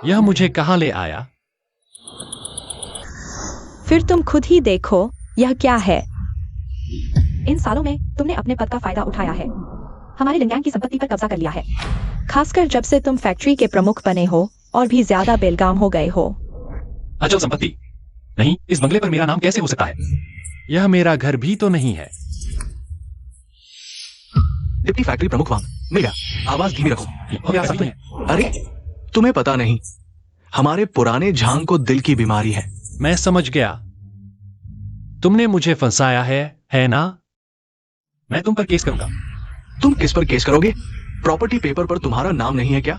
यह मुझे कहाँ ले आया? फिर तुम खुद ही देखो यह क्या है। इन सालों में तुमने अपने पद का फायदा उठाया है, हमारे लिंगैंग की संपत्ति पर कब्जा कर लिया है, खासकर जब से तुम फैक्ट्री के प्रमुख बने हो और भी ज्यादा बेलगाम हो गए हो। अचल संपत्ति नहीं, इस बंगले पर मेरा नाम कैसे हो सकता है? यह मेरा घर भी तो नहीं है। डिप्टी फैक्ट्री प्रमुख वांग, मिल गया। आवाज धीमी रखो। और आप सभी हैं। अरे तुम्हें पता नहीं, हमारे पुराने झांग को दिल की बीमारी है। मैं समझ गया, तुमने मुझे फंसाया है ना? मैं तुम पर केस करूंगा। तुम किस पर केस करोगे? प्रॉपर्टी पेपर पर तुम्हारा नाम नहीं है क्या?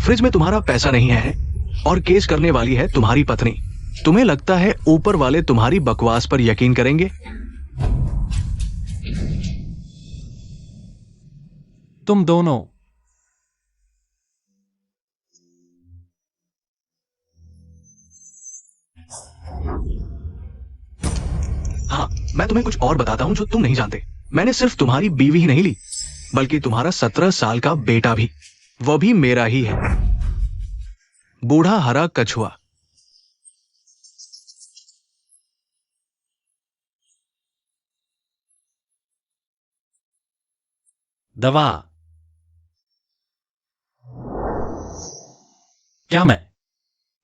फ्रिज में तुम्हारा पैसा नहीं है? और केस करने वाली है तुम्हारी पत्नी। तुम्हें लगता है ऊपर वाले तुम्हारी बकवास पर यकीन करेंगे? तुम दोनों हाँ, मैं तुम्हें कुछ और बताता हूं जो तुम नहीं जानते। मैंने सिर्फ तुम्हारी बीवी ही नहीं ली, बल्कि तुम्हारा 17 साल का बेटा भी। वह भी मेरा ही है। बूढ़ा हरा कछुआ। दवा। क्या मैं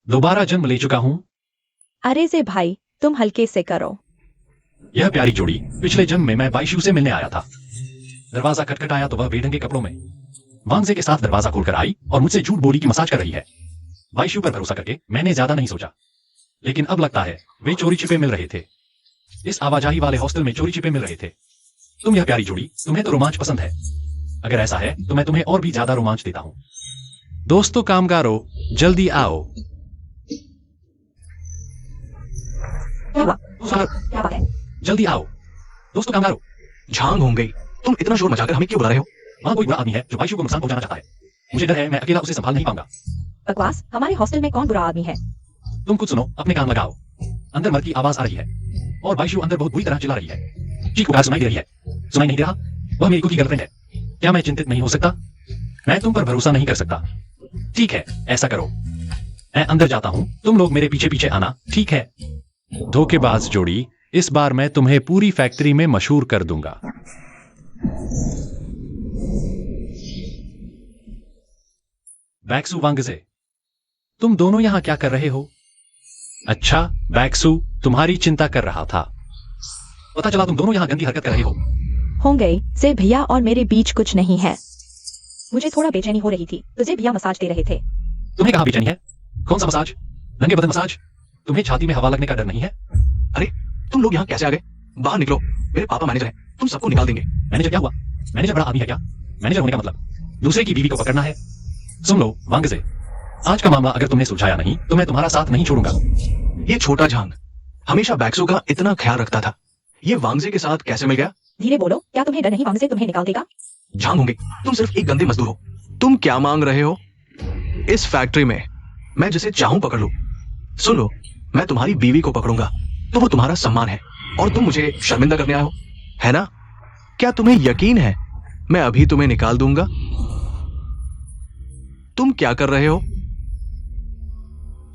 दोबारा जन्म ले चुका हूं? अरे से भाई, तुम हल्के से करो। यह प्यारी जोड़ी पिछले जन्म में मैं बाईशू से मिलने आया था। दरवाजा खटखटाया तो वह बेढंगे कपड़ों में वांगजे के साथ दरवाजा खोलकर आई और मुझसे झूठ बोली की मसाज कर रही है। बाईशू पर भरोसा करके मैंने ज्यादा नहीं सोचा, लेकिन अब लगता है वे चोरी छिपे मिल रहे थे। इस आवाजाही वाले हॉस्टल में चोरी छिपे मिल रहे थे। तुम यह प्यारी जोड़ी, तुम्हें तो रोमांच पसंद है। अगर ऐसा है तो मैं तुम्हें और भी ज्यादा रोमांच देता हूं। दोस्तों कामगारों, जल्दी आओ। क्या बात है? जल्दी आओ दोस्तों कामगारों। झांग हो गई, तुम इतना शोर मचाकर हमें क्यों बुला रहे हो? वहां कोई बुरा आदमी है जो बाईशू को नुकसान पहुंचाना चाहता है। मुझे डर है मैं अकेला उसे संभाल नहीं पाऊंगा। बकवास, हमारे हॉस्टल में कौन बुरा आदमी है? तुम कुछ सुनो, अपने कान लगाओ। अंदर मर्द की आवाज आ रही है और बाईशू अंदर बहुत बुरी तरह चिल्ला रही है। चीख पुकार सुनाई दे रही है। सुनाई नहीं दे रहा? वह मेरी खुद की गर्लफ्रेंड है। क्या मैं चिंतित नहीं हो सकता? मैं तुम पर भरोसा नहीं कर सकता। ठीक है, ऐसा करो, मैं अंदर जाता हूं, तुम लोग मेरे पीछे पीछे आना, ठीक है? धोखेबाज जोड़ी, इस बार मैं तुम्हें पूरी फैक्ट्री में मशहूर कर दूंगा। बैक्सू वांगजे, तुम दोनों यहां क्या कर रहे हो? अच्छा, बैक्सू तुम्हारी चिंता कर रहा था। पता चला तुम दोनों यहां गंदी हरकत कर रहे हो। गई से भैया और मेरे बीच कुछ नहीं है। मुझे थोड़ा बेचैनी हो रही थी, तुझे भैया मसाज दे रहे थे। तुम्हें कहां बेचैनी है? कौन सा मसाज? नंगे बदन मसाज? तुम्हें छाती में हवा लगने का डर नहीं है? अरे तुम लोग यहाँ कैसे आ गए? बाहर निकलो, मेरे पापा मैनेजर हैं, तुम सबको निकाल देंगे। मैनेजर क्या हुआ? मैनेजर बड़ा आदमी है क्या? मैनेजर होने का मतलब दूसरे की बीवी को पकड़ना है? सुन लो वांगजे, आज का मामला अगर तुमने सुलझाया नहीं तो मैं तुम्हारा साथ नहीं छोड़ूंगा। ये छोटा झांग हमेशा बैक्सू का इतना ख्याल रखता था, ये वांगजे के साथ कैसे मिल गया? धीरे बोलो, क्या तुम्हें डर नहीं वांगजे तुम्हें निकाल देगा? झांग होंगे, तुम सिर्फ एक गंदे मजदूर हो। तुम क्या मांग रहे हो? इस फैक्ट्री में मैं जिसे चाहूं पकड़ लूं। सुन लो, मैं तुम्हारी बीवी को पकड़ूंगा तो वो तुम्हारा सम्मान है और तुम मुझे शर्मिंदा करने आए हो, है ना? क्या तुम्हें यकीन है मैं अभी तुम्हें निकाल दूंगा? तुम क्या कर रहे हो?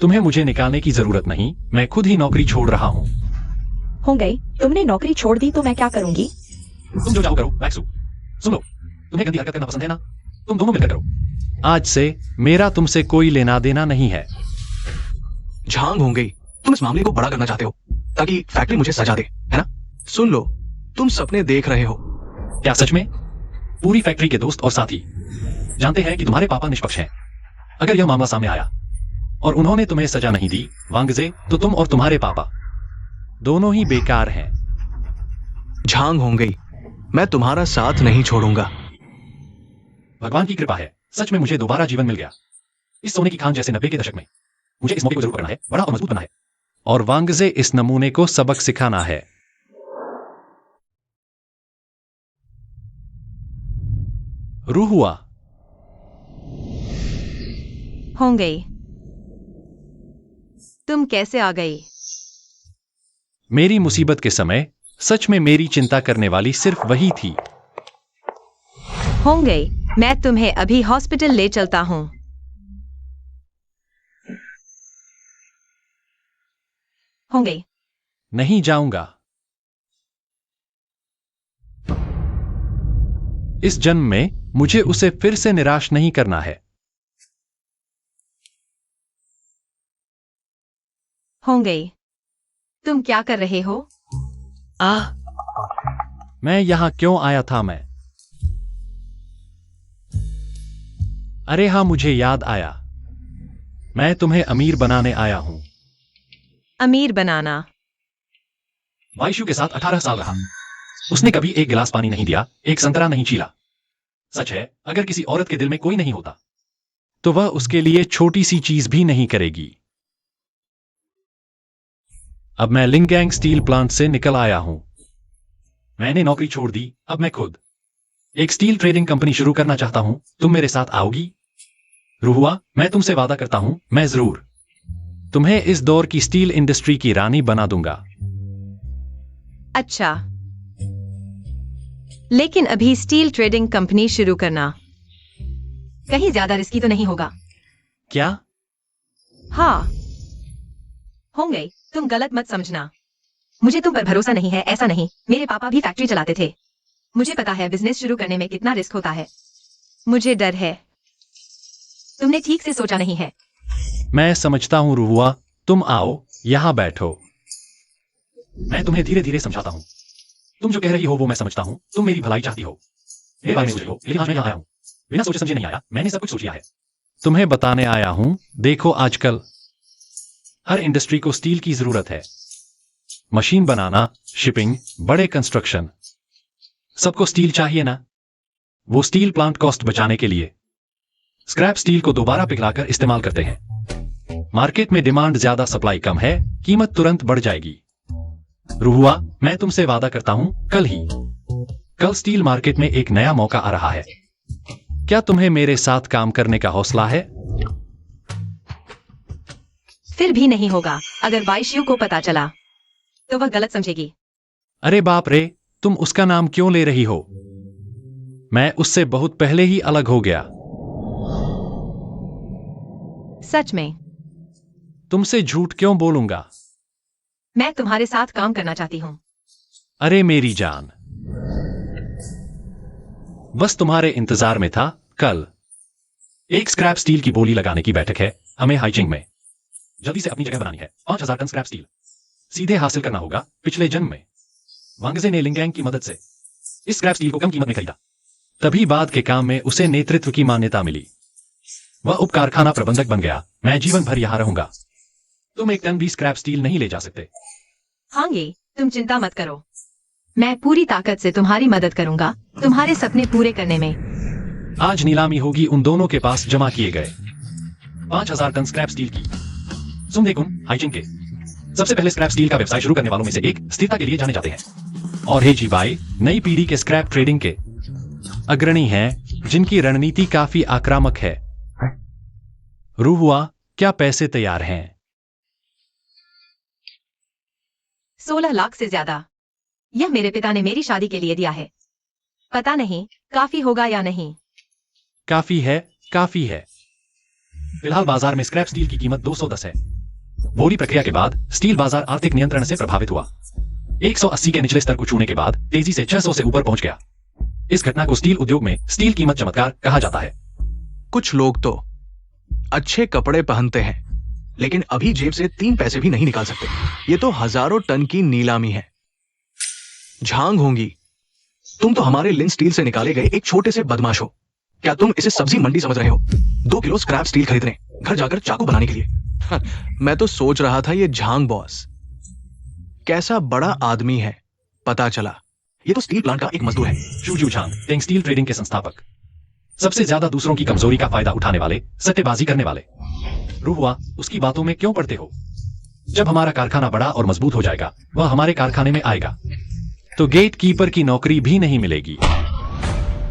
तुम्हें मुझे निकालने की जरूरत नहीं, मैं खुद ही नौकरी छोड़ रहा हूं। हो गई, तुमने नौकरी छोड़ दी तो मैं क्या करूंगी? तुम जो चाहो करो बैक्सू। सुन लो, तुम्हें गंदी हरकत करना पसंद है ना? तुम दोनों मिलकर करो। आज से मेरा तुमसे कोई लेना देना नहीं है। झांग हो गई, तुम इस मामले को बड़ा करना चाहते हो ताकि फैक्ट्री मुझे सजा दे, है ना? सुन लो, तुम सपने देख रहे हो। क्या सच में? पूरी फैक्ट्री के दोस्त और साथी जानते हैं कि तुम्हारे पापा निष्पक्ष हैं। अगर यह मामला सामने आया और उन्होंने तुम्हें सजा नहीं दी वांगजे, तो तुम और तुम्हारे पापा दोनों ही बेकार हैं। झांग हो गई, मैं तुम्हारा साथ नहीं छोड़ूंगा। भगवान की कृपा है, सच में मुझे दोबारा जीवन मिल गया। इस सोने की खान जैसे 90 के दशक में मुझे इस मौके को जरूर पकड़ना है, बड़ा और मजबूत बनना है। और वांगजे इस नमूने को सबक सिखाना है। रूहुआ हो गई, तुम कैसे आ गई? मेरी मुसीबत के समय सच में मेरी चिंता करने वाली सिर्फ वही थी। हो गई, मैं तुम्हें अभी हॉस्पिटल ले चलता हूँ। हो गई। नहीं जाऊंगा। इस जन्म में मुझे उसे फिर से निराश नहीं करना है। हो गई। तुम क्या कर रहे हो? मैं यहां क्यों आया था अरे हाँ, मुझे याद आया। मैं तुम्हें अमीर बनाने आया हूं। अमीर बनाना? वाइशु के साथ 18 साल रहा। उसने कभी एक गिलास पानी नहीं दिया, एक संतरा नहीं छीला। सच है, अगर किसी औरत के दिल में कोई नहीं होता तो वह उसके लिए छोटी सी चीज भी नहीं करेगी। अब मैं लिंगैंग स्टील प्लांट से निकल आया हूं। मैंने नौकरी छोड़ दी। अब मैं खुद एक स्टील ट्रेडिंग कंपनी शुरू करना चाहता हूं। तुम मेरे साथ आओगी? रुहुआ, मैं तुमसे वादा करता हूं, मैं जरूर तुम्हें इस दौर की स्टील इंडस्ट्री की रानी बना दूंगा। अच्छा, लेकिन अभी स्टील ट्रेडिंग कंपनी शुरू करना कहीं ज्यादा रिस्की तो नहीं होगा? क्या? हाँ। हो गई। तुम गलत मत समझना। मुझे तुम पर भरोसा नहीं है, ऐसा नहीं। मेरे पापा भी फैक्ट्री चलाते थे। मुझे पता है बिजनेस शुरू करने में कितना रिस्क होता है। मुझे डर है। तुमने ठीक से सोचा नहीं है। मैं समझता हूं रुहुआ, तुम आओ, यहां बैठो। मैं तुम्हें धीरे धीरे समझाता हूं। तुम जो कह रही हो वो मैं समझता हूं। तुम मेरी भलाई चाहती हो, मेरे बारे में सोच रही हो, लेकिन आज मैं यहां आया हूं। बिना सोचे समझे नहीं आया, मैंने सब कुछ सोच लिया है। तुम्हें बताने आया हूं, देखो आजकल हर इंडस्ट्री को स्टील की जरूरत है। मशीन बनाना, शिपिंग, बड़े कंस्ट्रक्शन, सबको स्टील चाहिए ना। वो स्टील प्लांट कॉस्ट बचाने के लिए स्क्रैप स्टील को दोबारा पिघलाकर इस्तेमाल करते हैं। मार्केट में डिमांड ज्यादा, सप्लाई कम है, कीमत तुरंत बढ़ जाएगी। रुहुआ, मैं तुमसे वादा करता हूं, कल स्टील मार्केट में एक नया मौका आ रहा है। क्या तुम्हें मेरे साथ काम करने का हौसला है? फिर भी नहीं होगा। अगर वाइशियू को पता चला तो वह गलत समझेगी। अरे बाप रे, तुम उसका नाम क्यों ले रही हो? मैं उससे बहुत पहले ही अलग हो गया। सच में? तुमसे झूठ क्यों बोलूंगा? मैं तुम्हारे साथ काम करना चाहती हूँ। अरे मेरी जान, बस तुम्हारे इंतजार में था। कल एक स्क्रैप स्टील की बोली लगाने की बैठक है हमें हाइचिंग में। जल्दी से अपनी जगह बनानी है। 5000 टन स्क्रैप स्टील सीधे हासिल करना होगा। पिछले जन्म में वांगजे ने लिंगैंग की मदद से इस स्क्रैप स्टील को कम कीमत में खरीदा। तभी बाद के काम में उसे नेतृत्व की मान्यता मिली। वह उप कारखाना प्रबंधक बन गया। मैं जीवन भर यहां रहूंगा। तुम एक टन भी स्क्रैप स्टील नहीं ले जा सकते। हांगे, तुम चिंता मत करो। मैं पूरी ताकत से तुम्हारी मदद करूंगा तुम्हारे सपने पूरे करने में। आज नीलामी होगी उन दोनों के पास जमा किए गए 5000 टन स्क्रैप स्टील की। सुंदेकुन हाइचिंग के सबसे पहले स्क्रैप स्टील का व्यवसाय शुरू करने वालों में से एक स्थिरता के लिए जाने जाते हैं। और हे जी भाई, नई पीढ़ी के स्क्रैप ट्रेडिंग के अग्रणी हैं, जिनकी रणनीति काफी आक्रामक है। रुहुआ, क्या पैसे तैयार हैं? 16 लाख से ज्यादा। यह मेरे पिता ने मेरी शादी के लिए दिया है। पता नहीं काफी होगा या नहीं। काफी है, काफी है। फिलहाल बाजार में स्क्रैप स्टील की कीमत 210 है। बोरी प्रक्रिया के बाद स्टील बाजार आर्थिक नियंत्रण से प्रभावित हुआ। 180 के निचले स्तर को छूने के बाद तेजी से 600 से ऊपर पहुंच गया। इस घटना को स्टील उद्योग में स्टील कीमत चमत्कार कहा जाता है। कुछ लोग तो अच्छे कपड़े पहनते हैं लेकिन अभी जेब से 3 पैसे भी नहीं निकाल सकते। ये तो हजारों टन की नीलामी है। झांग होंगी, तुम तो हमारे लिन स्टील से निकाले गए एक छोटे से बदमाश हो। क्या तुम इसे सब्जी मंडी समझ रहे हो? 2 किलो स्क्रैप स्टील खरीदने घर जाकर चाकू बनाने के लिए। मैं तो सोच रहा था ये झांग बॉस कैसा बड़ा आदमी है, पता चला ये तो स्टील प्लांट का एक मजदूर है। शूजू झांग, टेंग स्टील ट्रेडिंग के संस्थापक, सबसे ज्यादा दूसरों की कमजोरी का फायदा उठाने वाले, सट्टेबाजी करने वाले। रुहुआ, उसकी बातों में क्यों पड़ते हो? जब हमारा कारखाना बड़ा और मजबूत हो जाएगा, वह हमारे कारखाने में आएगा तो गेट कीपर की नौकरी भी नहीं मिलेगी।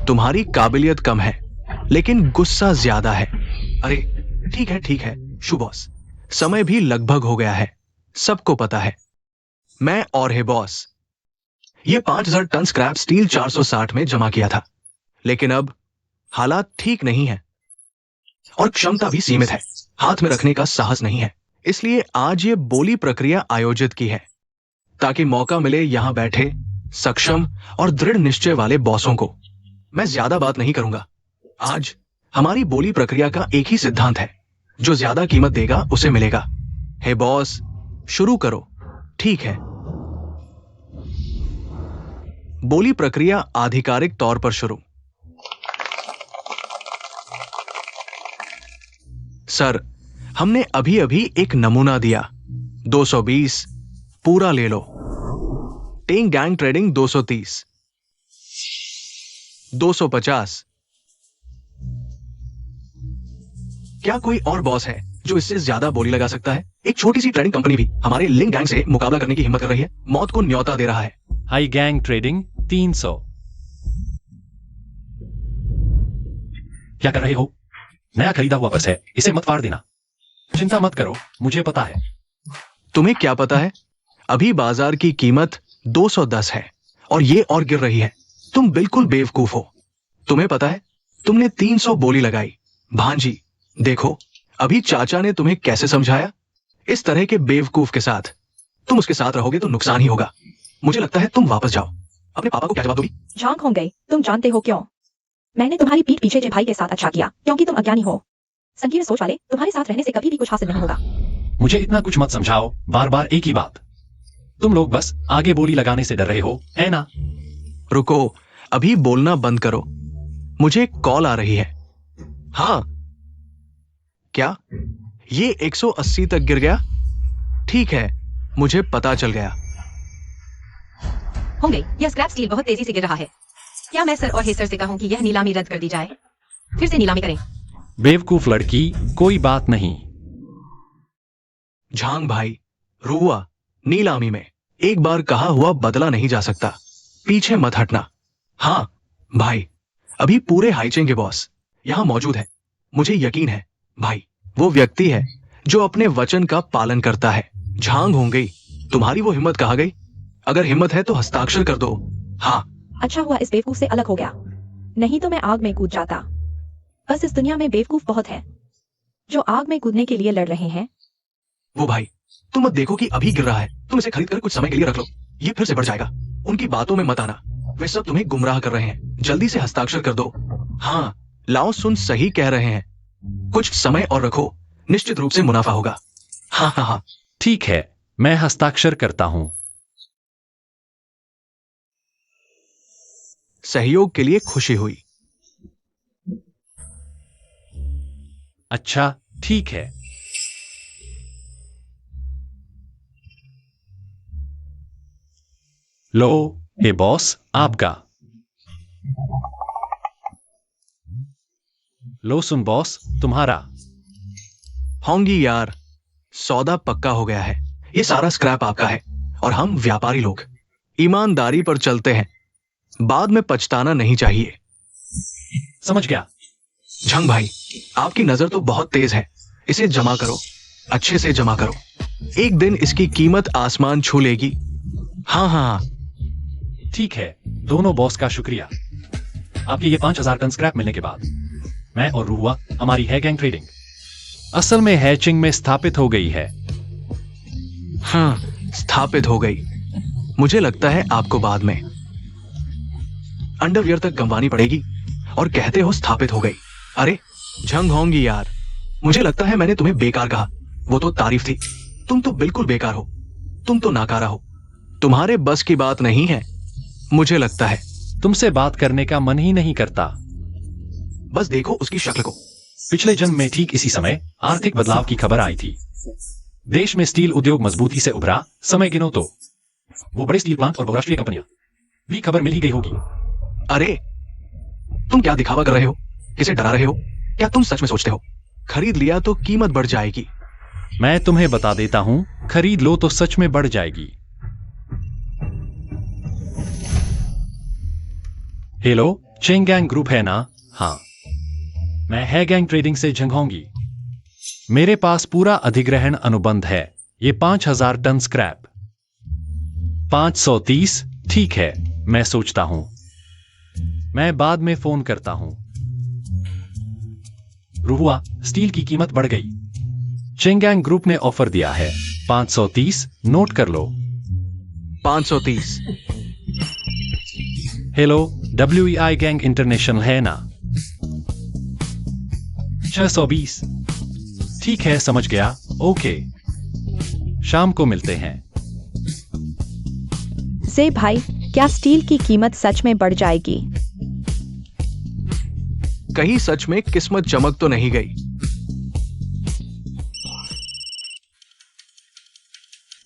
तुम्हारी काबिलियत कम है लेकिन गुस्सा ज्यादा है। अरे ठीक है शू बॉस, समय भी लगभग हो गया है, सबको पता है। मैं और है बॉस, ये 5000 टन स्क्रैप स्टील 460 में जमा किया था, लेकिन अब हालात ठीक नहीं है और क्षमता भी सीमित है। हाथ में रखने का साहस नहीं है। इसलिए आज ये बोली प्रक्रिया आयोजित की है ताकि मौका मिले यहां बैठे सक्षम और दृढ़ निश्चय वाले बॉसों को। मैं ज्यादा बात नहीं करूंगा। आज हमारी बोली प्रक्रिया का एक ही सिद्धांत है, जो ज्यादा कीमत देगा उसे मिलेगा। हे बॉस, शुरू करो। ठीक है। बोली प्रक्रिया आधिकारिक तौर पर शुरू। सर, हमने अभी अभी एक नमूना दिया। 220 पूरा ले लो। Tang gang trading 230, 250। क्या कोई और बॉस है जो इससे ज्यादा बोली लगा सकता है? एक छोटी सी ट्रेडिंग कंपनी भी हमारे लिंक गैंग से मुकाबला करने की हिम्मत कर रही है, मौत को न्योता दे रहा है। High gang trading 300। क्या कर रहे हो? नया खरीदा हुआ पर्स है, इसे मत फाड़ देना। चिंता मत करो, मुझे पता है। तुम्हें क्या पता है? अभी बाजार की कीमत 210 है और ये और गिर रही है। तुम बिल्कुल बेवकूफ हो। तुम्हें पता है, तुमने 300 बोली लगाई। भांजी, देखो अभी चाचा ने तुम्हें कैसे समझाया। इस तरह के बेवकूफ के साथ तुम उसके साथ रहोगे तो नुकसान ही होगा। मुझे लगता है तुम वापस जाओ। अपने पापा को क्या जवाब दोगी? झांक हो गई। तुम जानते हो क्यों? मैंने तुम्हारी पीठ पीछे जे भाई के साथ अच्छा किया, क्योंकि तुम अज्ञानी हो। संकीर्ण सोच वाले तुम्हारे साथ रहने से कभी भी कुछ हासिल नहीं होगा। मुझे इतना कुछ मत समझाओ, बार बार एक ही बात। तुम लोग बस आगे बोली लगाने से डर रहे हो, है ना? रुको, अभी बोलना बंद करो। मुझे एक कॉल आ रही है। हाँ, क्या ये 180 तक गिर गया? ठीक है, मुझे पता चल गया। होंगे, यह स्क्रैप स्टील बहुत तेजी से गिर रहा है। क्या मैं सर और हेसर से कहूं कि यह नीलामी रद्द कर दी जाए? फिर से नीलामी करें। बेवकूफ लड़की, कोई बात नहीं। झांग भाई, रुआ, नीलामी में एक बार कहा हुआ बदला नहीं जा सकता। पीछे मत हटना। हाँ भाई, अभी पूरे हाईचेंग के बॉस यहां मौजूद है। मुझे यकीन है भाई, वो व्यक्ति है जो अपने वचन का पालन करता है। झांग हो गई, तुम्हारी वो हिम्मत कहाँ गई? अगर हिम्मत है तो हस्ताक्षर कर दो। हाँ। अच्छा हुआ इस बेवकूफ से अलग हो गया, नहीं तो मैं आग में कूद जाता। बस इस दुनिया में बेवकूफ बहुत है जो आग में कूदने के लिए लड़ रहे हैं। वो भाई, तुम मत देखो कि अभी गिर रहा है। तुम इसे खरीद कर कुछ समय के लिए रख लो, ये फिर से बढ़ जाएगा। उनकी बातों में मत आना, वे सब तुम्हें गुमराह कर रहे हैं। जल्दी से हस्ताक्षर कर दो। हाँ, लाओ सुन सही कह रहे हैं। कुछ समय और रखो, निश्चित रूप से मुनाफा होगा। हाँ हाँ हाँ। ठीक है, मैं हस्ताक्षर करता हूं। सहयोग के लिए खुशी हुई। अच्छा, ठीक है। लो, हे बॉस, आपका। लो सुन बॉस, तुम्हारा। होंगी यार, सौदा पक्का हो गया है। ये सारा स्क्रैप आपका है और हम व्यापारी लोग ईमानदारी पर चलते हैं। बाद में पछताना नहीं चाहिए। समझ गया। झंग भाई, आपकी नजर तो बहुत तेज है। इसे जमा करो, अच्छे से जमा करो। एक दिन इसकी कीमत आसमान छू लेगी। हाँ हाँ हाँ। ठीक है, दोनों बॉस का शुक्रिया। आपके ये 5000 टन स्क्रैप मिलने के बाद मैं और रूहुआ, हमारी है गैंग ट्रेडिंग असल में हैचिंग में स्थापित हो गई है। हाँ, स्थापित हो गई। मुझे लगता है आपको बाद में अंडरवियर तक गंवानी पड़ेगी और कहते हो स्थापित हो गई। अरे झंग होंगी यार, मुझे लगता है मैंने तुम्हें बेकार कहा। वो तो तारीफ थी। तुम तो बिल्कुल बेकार हो। तुम तो नाकारा हो। तुम्हारे बस की बात नहीं है, मुझे लगता है। तुमसे बात करने का मन ही नहीं करता। बस देखो उसकी शक्ल को। पिछले जन्म में ठीक इसी समय आर्थिक बदलाव की खबर आई थी। देश में स्टील उद्योग मजबूती से उभरा। समय गिनो तो वो बड़े स्टील प्लांट और बहुराष्ट्रीय कंपनियां भी खबर मिल ही गई होगी। अरे तुम क्या दिखावा कर रहे हो? किसे डरा रहे हो? क्या तुम सच में सोचते हो खरीद लिया तो कीमत बढ़ जाएगी? मैं तुम्हें बता देता हूं, खरीद लो तो सच में बढ़ जाएगी। हेलो, चेंग गैंग ग्रुप है ना? हाँ, मैं है गैंग ट्रेडिंग से झंगोंगी। मेरे पास पूरा अधिग्रहण अनुबंध है। ये 5000 टन स्क्रैप। 530। ठीक है, मैं सोचता हूं। मैं बाद में फोन करता हूं। रुहुआ, स्टील की कीमत बढ़ गई। चेंगैंग ग्रुप ने ऑफर दिया है 530, नोट कर लो। 530। हेलो, WEI गैंग इंटरनेशनल है ना? 620। ठीक है, समझ गया। ओके, शाम को मिलते हैं। जे भाई, क्या स्टील की कीमत सच में बढ़ जाएगी? कहीं सच में किस्मत चमक तो नहीं गई?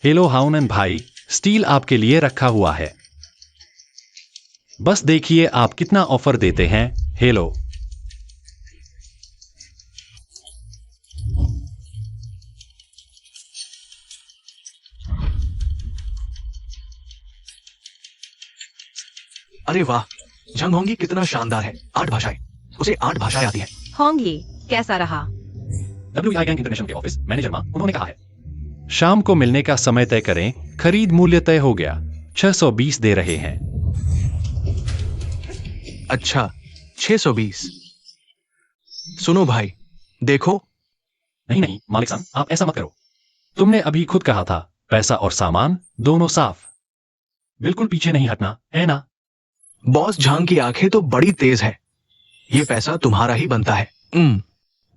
हेलो हाउनन भाई, स्टील आपके लिए रखा हुआ है। बस देखिए आप कितना ऑफर देते हैं। हेलो। अरे वाह, झंग होंगी कितना शानदार है। 8 भाषाएं, उसे 8 भाषाएं आती हैं। होंगी, कैसा रहा? WEI गैंग इंटरनेशनल के ऑफिस मैनेजर मां, उन्होंने कहा है शाम को मिलने का समय तय करें। खरीद मूल्य तय हो गया, 620 दे रहे हैं। अच्छा, 620। सुनो भाई, देखो। नहीं नहीं मालिक साहब, आप ऐसा मत करो। तुमने अभी खुद कहा था पैसा और सामान दोनों साफ। बिल्कुल पीछे नहीं हटना, है ना? बॉस झांग की आंखें तो बड़ी तेज है। ये पैसा तुम्हारा ही बनता है।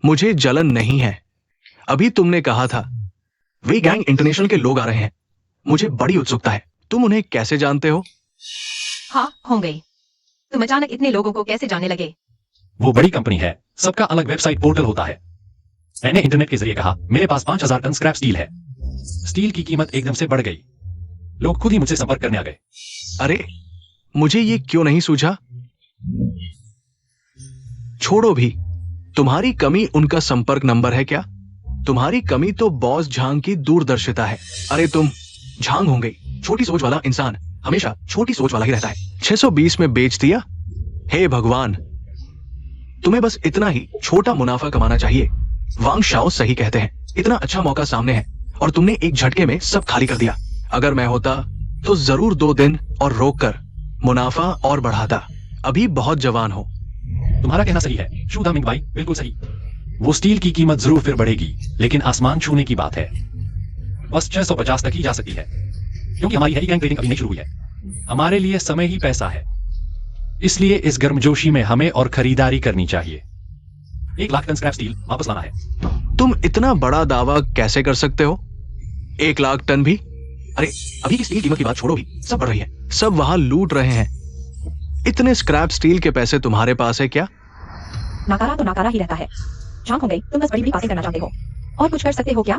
मुझे जलन नहीं है। अभी तुमने कहा था वे गैंग इंटरनेशनल के लोग आ रहे हैं। मुझे बड़ी उत्सुकता है। तुम उन्हें कैसे जानते हो? हाँ, होंगे। तुम अचानक इतने लोगों को कैसे जानने लगे? वो बड़ी कंपनी है, सबका अलग वेबसाइट पोर्टल होता है। मैंने इंटरनेट के जरिए कहा मेरे पास 5000 टन स्क्रैप स्टील है। स्टील की कीमत एकदम से बढ़ गई। लोग खुद ही मुझसे संपर्क करने आ गए। अरे, मुझे ये क्यों नहीं सूझा? छोड़ो भी। तुम्हारी कमी उनका संपर्क नंबर है क्या? तुम्हारी कमी तो बॉस झांग की दूरदर्शिता है। अरे तुम झांग होंगे, छोटी सोच वाला इंसान हमेशा छोटी सोच वाला ही रहता है। 620 में बेच दिया। हे भगवान, तुम्हें बस इतना ही छोटा मुनाफा कमाना चाहिए। वांग शाओ सही कहते हैं, इतना अच्छा मौका सामने है और तुमने एक झटके में सब खाली कर दिया। अगर मैं होता तो जरूर 2 दिन और रोककर मुनाफा और बढ़ाता। अभी बहुत जवान हो। तुम्हारा कहना सही है शू दामिंग भाई, बिल्कुल सही। वो स्टील की कीमत जरूर फिर बढ़ेगी, लेकिन आसमान छूने की बात है। बस 650 तक ही जा सकती है, क्योंकि हमारी हेरी गैंग ट्रेडिंग अभी नहीं शुरू हुई है। हमारे लिए समय ही पैसा है, इसलिए इस गर्मजोशी में हमें और खरीदारी करनी चाहिए। 1 लाख टन स्क्रैप स्टील वापस लाना है। तुम इतना बड़ा दावा कैसे कर सकते हो? 1 लाख टन भी? अरे अभी की स्टील कीमत की बात छोड़ो भी, सब बढ़ रही है। सब वहां लूट रहे हैं। इतने स्क्रैप स्टील के पैसे तुम्हारे पास है क्या? नाकारा तो नाकारा ही रहता है। झांग हो गई, तुम बस बड़ी बड़ी बातें करना चाहते हो। और कुछ कर सकते हो क्या?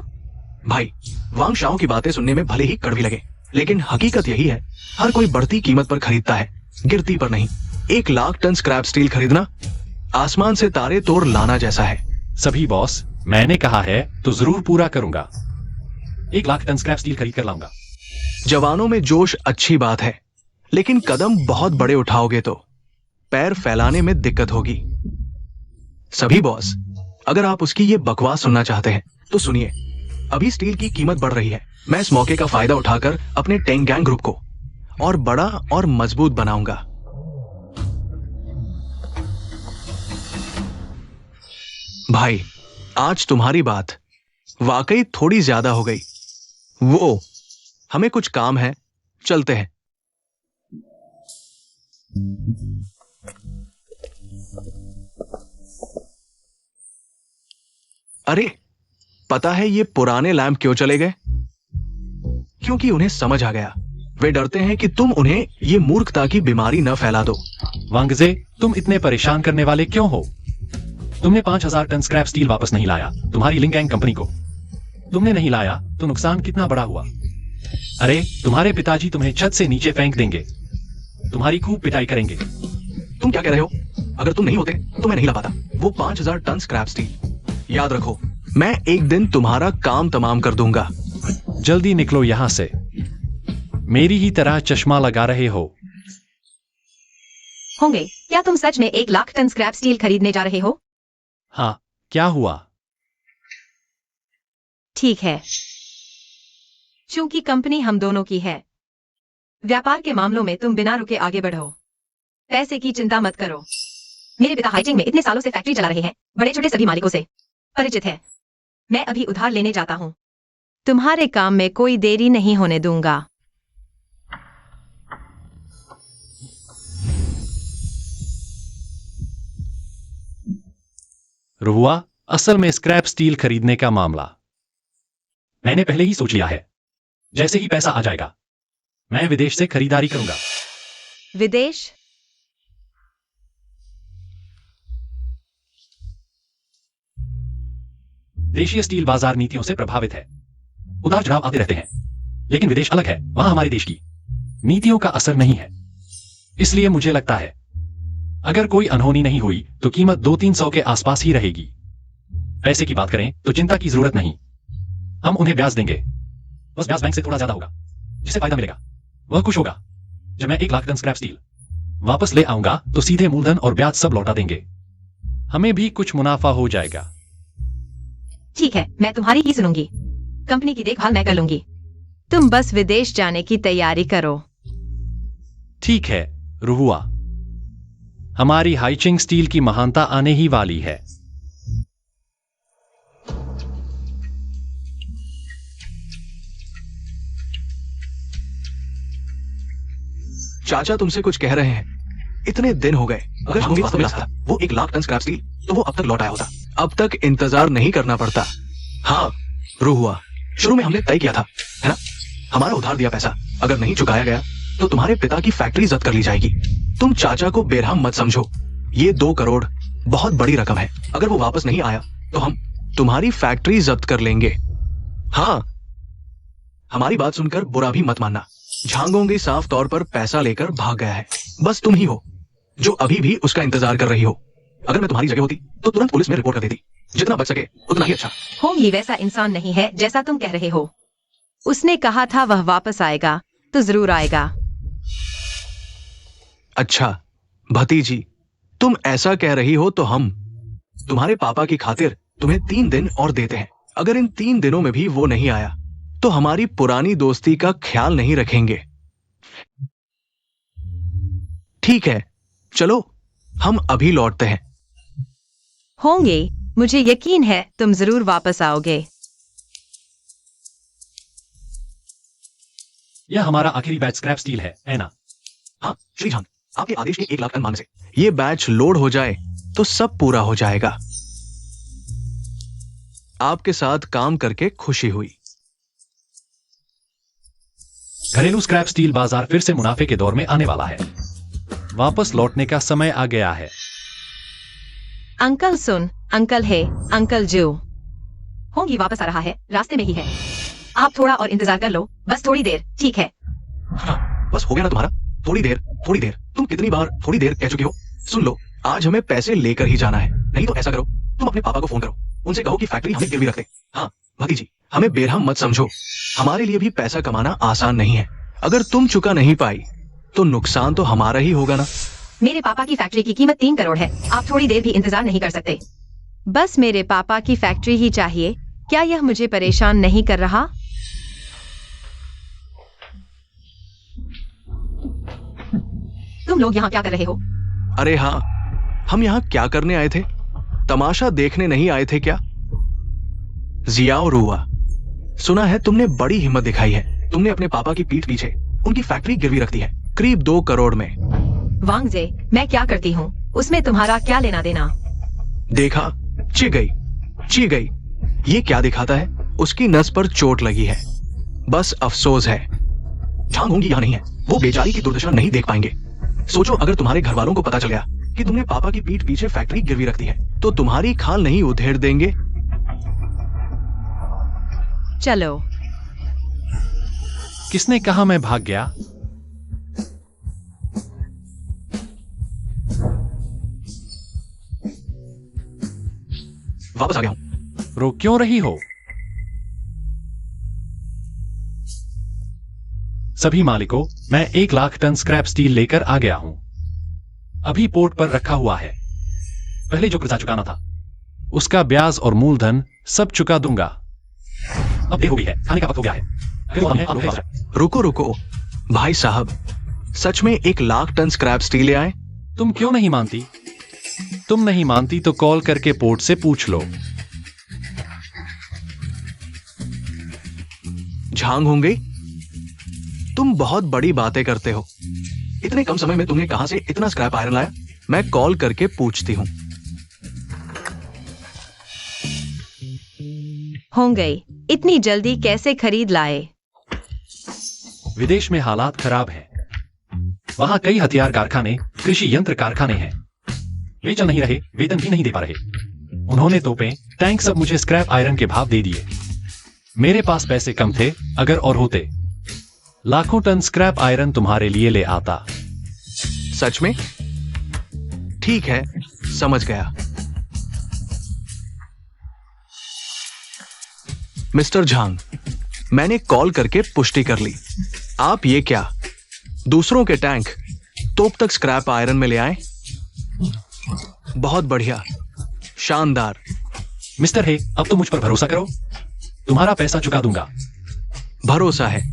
भाई, वांग शाओ की बातें सुनने में भले ही कड़वी लगे, लेकिन हकीकत यही है, हर कोई बढ़ती कीमत पर खरीदता है, गिरती पर नहीं। 1 लाख टन स्क्रैप स्टील खरीदना आसमान से तारे तोड़ लाना जैसा है। सभी बॉस, मैंने कहा है तो जरूर पूरा करूंगा। 1 लाख टन स्क्रैप स्टील खरीद कर लाऊंगा। जवानों में जोश अच्छी बात है, लेकिन कदम बहुत बड़े उठाओगे तो पैर फैलाने में दिक्कत होगी। सभी बॉस, अगर आप उसकी ये बकवास सुनना चाहते हैं तो सुनिए। अभी स्टील की कीमत बढ़ रही है। मैं इस मौके का फायदा उठाकर अपने टेंग गैंग ग्रुप को और बड़ा और मजबूत बनाऊंगा। भाई, आज तुम्हारी बात वाकई थोड़ी ज्यादा हो गई। वो हमें कुछ काम है, चलते हैं। अरे, पता है ये पुराने लैंप क्यों चले गए? क्योंकि उन्हें समझ आ गया। वे डरते हैं कि तुम उन्हें ये मूर्खता की बीमारी न फैला दो। वांगजे, तुम इतने परेशान करने वाले क्यों हो? तुमने 5000 टन स्क्रैप स्टील वापस नहीं लाया तुम्हारी लिंगैंग कंपनी को। तुमने नहीं लाया तो नुकसान कितना बड़ा हुआ। अरे, तुम्हारे पिताजी तुम्हें छत से नीचे फेंक देंगे। तुम्हारी खूब पिटाई करेंगे। तुम क्या कह रहे हो? अगर तुम नहीं होते तो मैं नहीं ला पाता वो 5000 टन स्क्रैप स्टील। याद रखो, मैं एक दिन तुम्हारा काम तमाम कर दूंगा। जल्दी निकलो यहां से। मेरी ही तरह चश्मा लगा रहे हो। होंगे, क्या तुम सच में 1 लाख टन स्क्रैप स्टील खरीदने जा रहे हो? हाँ, क्या हुआ? ठीक है, चूंकि कंपनी हम दोनों की है, व्यापार के मामलों में तुम बिना रुके आगे बढ़ो। पैसे की चिंता मत करो। मेरे पिता हाइटिंग में इतने सालों से फैक्ट्री चला रहे हैं, बड़े छोटे सभी मालिकों से परिचित है। मैं अभी उधार लेने जाता हूँ। तुम्हारे काम में कोई देरी नहीं होने दूंगा। रुहुआ, असल में स्क्रैप स्टील खरीदने का मामला मैंने पहले ही सोच लिया है। जैसे ही पैसा आ जाएगा मैं विदेश से खरीदारी करूंगा। विदेश? देशीय स्टील बाजार नीतियों से प्रभावित है। उतार चढ़ाव आते रहते हैं, लेकिन विदेश अलग है। वहां हमारे देश की नीतियों का असर नहीं है। इसलिए मुझे लगता है अगर कोई अनहोनी नहीं हुई तो कीमत 200-300 के आसपास ही रहेगी। पैसे की बात करें तो चिंता की जरूरत नहीं, हम उन्हें ब्याज देंगे। बस ब्याज बैंक से थोड़ा ज्यादा होगा, जिसे फायदा मिलेगा। वह खुश होगा। जब मैं 1 लाख टन स्क्रैप स्टील वापस ले आऊंगा तो सीधे मूलधन और ब्याज सब लौटा देंगे। हमें भी कुछ मुनाफा हो जाएगा। ठीक है, मैं तुम्हारी ही सुनूंगी। कंपनी की देखभाल मैं कर लूंगी। तुम बस विदेश जाने की तैयारी करो। ठीक है रुहुआ, हमारी हाइचिंग स्टील की महानता आने ही वाली है। चाचा तुमसे कुछ कह रहे हैं। इतने दिन हो गए। अगर हमें वास्तव में था वो 1 लाख टन स्क्रैप स्टील तो वो अब तक लौट आया होता। अब तक इंतजार नहीं करना पड़ता। हाँ रुहुआ, शुरू में हमने तय किया था, है ना? हमारा उधार दिया पैसा अगर नहीं चुकाया गया तो तुम्हारे पिता की फैक्ट्री जब्त कर ली जाएगी। तुम चाचा को बेरहम मत समझो। ये 2 करोड़ बहुत बड़ी रकम है। अगर वो वापस नहीं आया तो हम तुम्हारी फैक्ट्री जब्त कर लेंगे। हाँ, हमारी बात सुनकर बुरा भी मत मानना। झांगोंगी साफ तौर पर पैसा लेकर भाग गया है। बस तुम ही हो जो अभी भी उसका इंतजार कर रही हो। अगर मैं तुम्हारी जगह होती तो तुरंत पुलिस में रिपोर्ट कर देती। जितना बच सके उतना ही अच्छा। होंगी वैसा इंसान नहीं है जैसा तुम कह रहे हो। उसने कहा था वह वापस आएगा तो जरूर आएगा। अच्छा भतीजी, तुम ऐसा कह रही हो तो हम तुम्हारे पापा की खातिर तुम्हें 3 दिन और देते हैं। अगर इन 3 दिनों में भी वो नहीं आया तो हमारी पुरानी दोस्ती का ख्याल नहीं रखेंगे। ठीक है, चलो हम अभी लौटते हैं। होंगे, मुझे यकीन है तुम जरूर वापस आओगे। यह हमारा आखिरी बैच स्क्रैप स्टील है ना? हाँ श्री झांग, आपके आदेश के 1 लाख टन मांग से ये बैच लोड हो जाए तो सब पूरा हो जाएगा। आपके साथ काम करके खुशी हुई। घरेलू स्क्रैप स्टील बाजार फिर से मुनाफे के दौर में आने वाला है। वापस लौटने का समय आ गया है। अंकल सुन, अंकल है, अंकल जो होंगी वापस आ रहा है, रास्ते में ही है। आप थोड़ा और इंतजार कर लो, बस थोड़ी देर। ठीक है? हाँ, बस हो गया ना तुम्हारा। थोड़ी देर, थोड़ी देर। तुम कितनी बार थोड़ी देर कह चुकी हो? सुन लो, आज हमें पैसे लेकर ही जाना है। नहीं तो ऐसा करो, तुम अपने पापा को फोन करो, उनसे कहो कि फैक्ट्री हमें गिरवी रख दे। हाँ भतीजी, हमें बेरहम मत समझो। हमारे लिए भी पैसा कमाना आसान नहीं है। अगर तुम चुका नहीं पाई तो नुकसान तो हमारा ही होगा ना। मेरे पापा की फैक्ट्री की कीमत 3 करोड़ है। आप थोड़ी देर भी इंतजार नहीं कर सकते? बस मेरे पापा की फैक्ट्री ही चाहिए। क्या यह मुझे परेशान नहीं कर रहा? तुम लोग यहाँ क्या कर रहे हो? अरे हाँ, हम यहाँ क्या करने आए थे? तमाशा देखने नहीं आए थे क्या? जियाओ रुआ, सुना है तुमने बड़ी हिम्मत दिखाई है। तुमने अपने पापा की पीठ पीछे उनकी फैक्ट्री गिरवी रख दी है, करीब 2 करोड़ में। वांगजे, मैं क्या करती हूँ उसमें तुम्हारा क्या लेना देना? देखा, ची गई। ये क्या दिखाता है? उसकी नस पर चोट लगी है। बस अफसोस है झांग होंगी यहाँ नहीं है। वो बेचारी की दुर्दशा नहीं देख पाएंगे। सोचो, अगर तुम्हारे घर वालों को पता चल गया कि तुमने पापा की पीठ पीछे फैक्ट्री गिरवी रख दी है तो तुम्हारी खाल नहीं उधेड़ देंगे। चलो। किसने कहा मैं भाग गया? वापस आ गया हूं। रो क्यों रही हो? सभी मालिकों, मैं 1 लाख टन स्क्रैप स्टील लेकर आ गया हूं। अभी पोर्ट पर रखा हुआ है। पहले जो कर्जा चुकाना था उसका ब्याज और मूलधन सब चुका दूंगा। अब देर हो गई है, खाने का वक्त हो गया है। रुको भाई साहब, सच में 1 लाख टन स्क्रैप स्टील ले आए? तुम क्यों नहीं मानती? तुम नहीं मानती तो कॉल करके पोर्ट से पूछ लो। झांग होंगे, तुम बहुत बड़ी बातें करते हो। इतने कम समय में तुमने कहां से इतना स्क्रैप आयरन लाया? मैं कॉल करके पूछती हूँ। होंगे, इतनी जल्दी कैसे खरीद लाए? विदेश में हालात खराब हैं। वहां कई हथियार कारखाने, कृषि यंत्र कारखाने हैं। वे चल नहीं रहे, वेतन भी नहीं दे पा रहे। उन्होंने तोपें, टैंक सब मुझे स्क्रैप आयरन के भाव दे दिए। मेरे पास पैसे कम थे, अगर और होते लाखों टन स्क्रैप आयरन तुम्हारे लिए ले आता। सच में? ठीक है, समझ गया। मिस्टर झांग, मैंने कॉल करके पुष्टि कर ली। आप ये क्या दूसरों के टैंक, तोप तक स्क्रैप आयरन में ले आए? बहुत बढ़िया, शानदार। मिस्टर हे, अब तो मुझ पर भरोसा करो। तुम्हारा पैसा चुका दूंगा। भरोसा है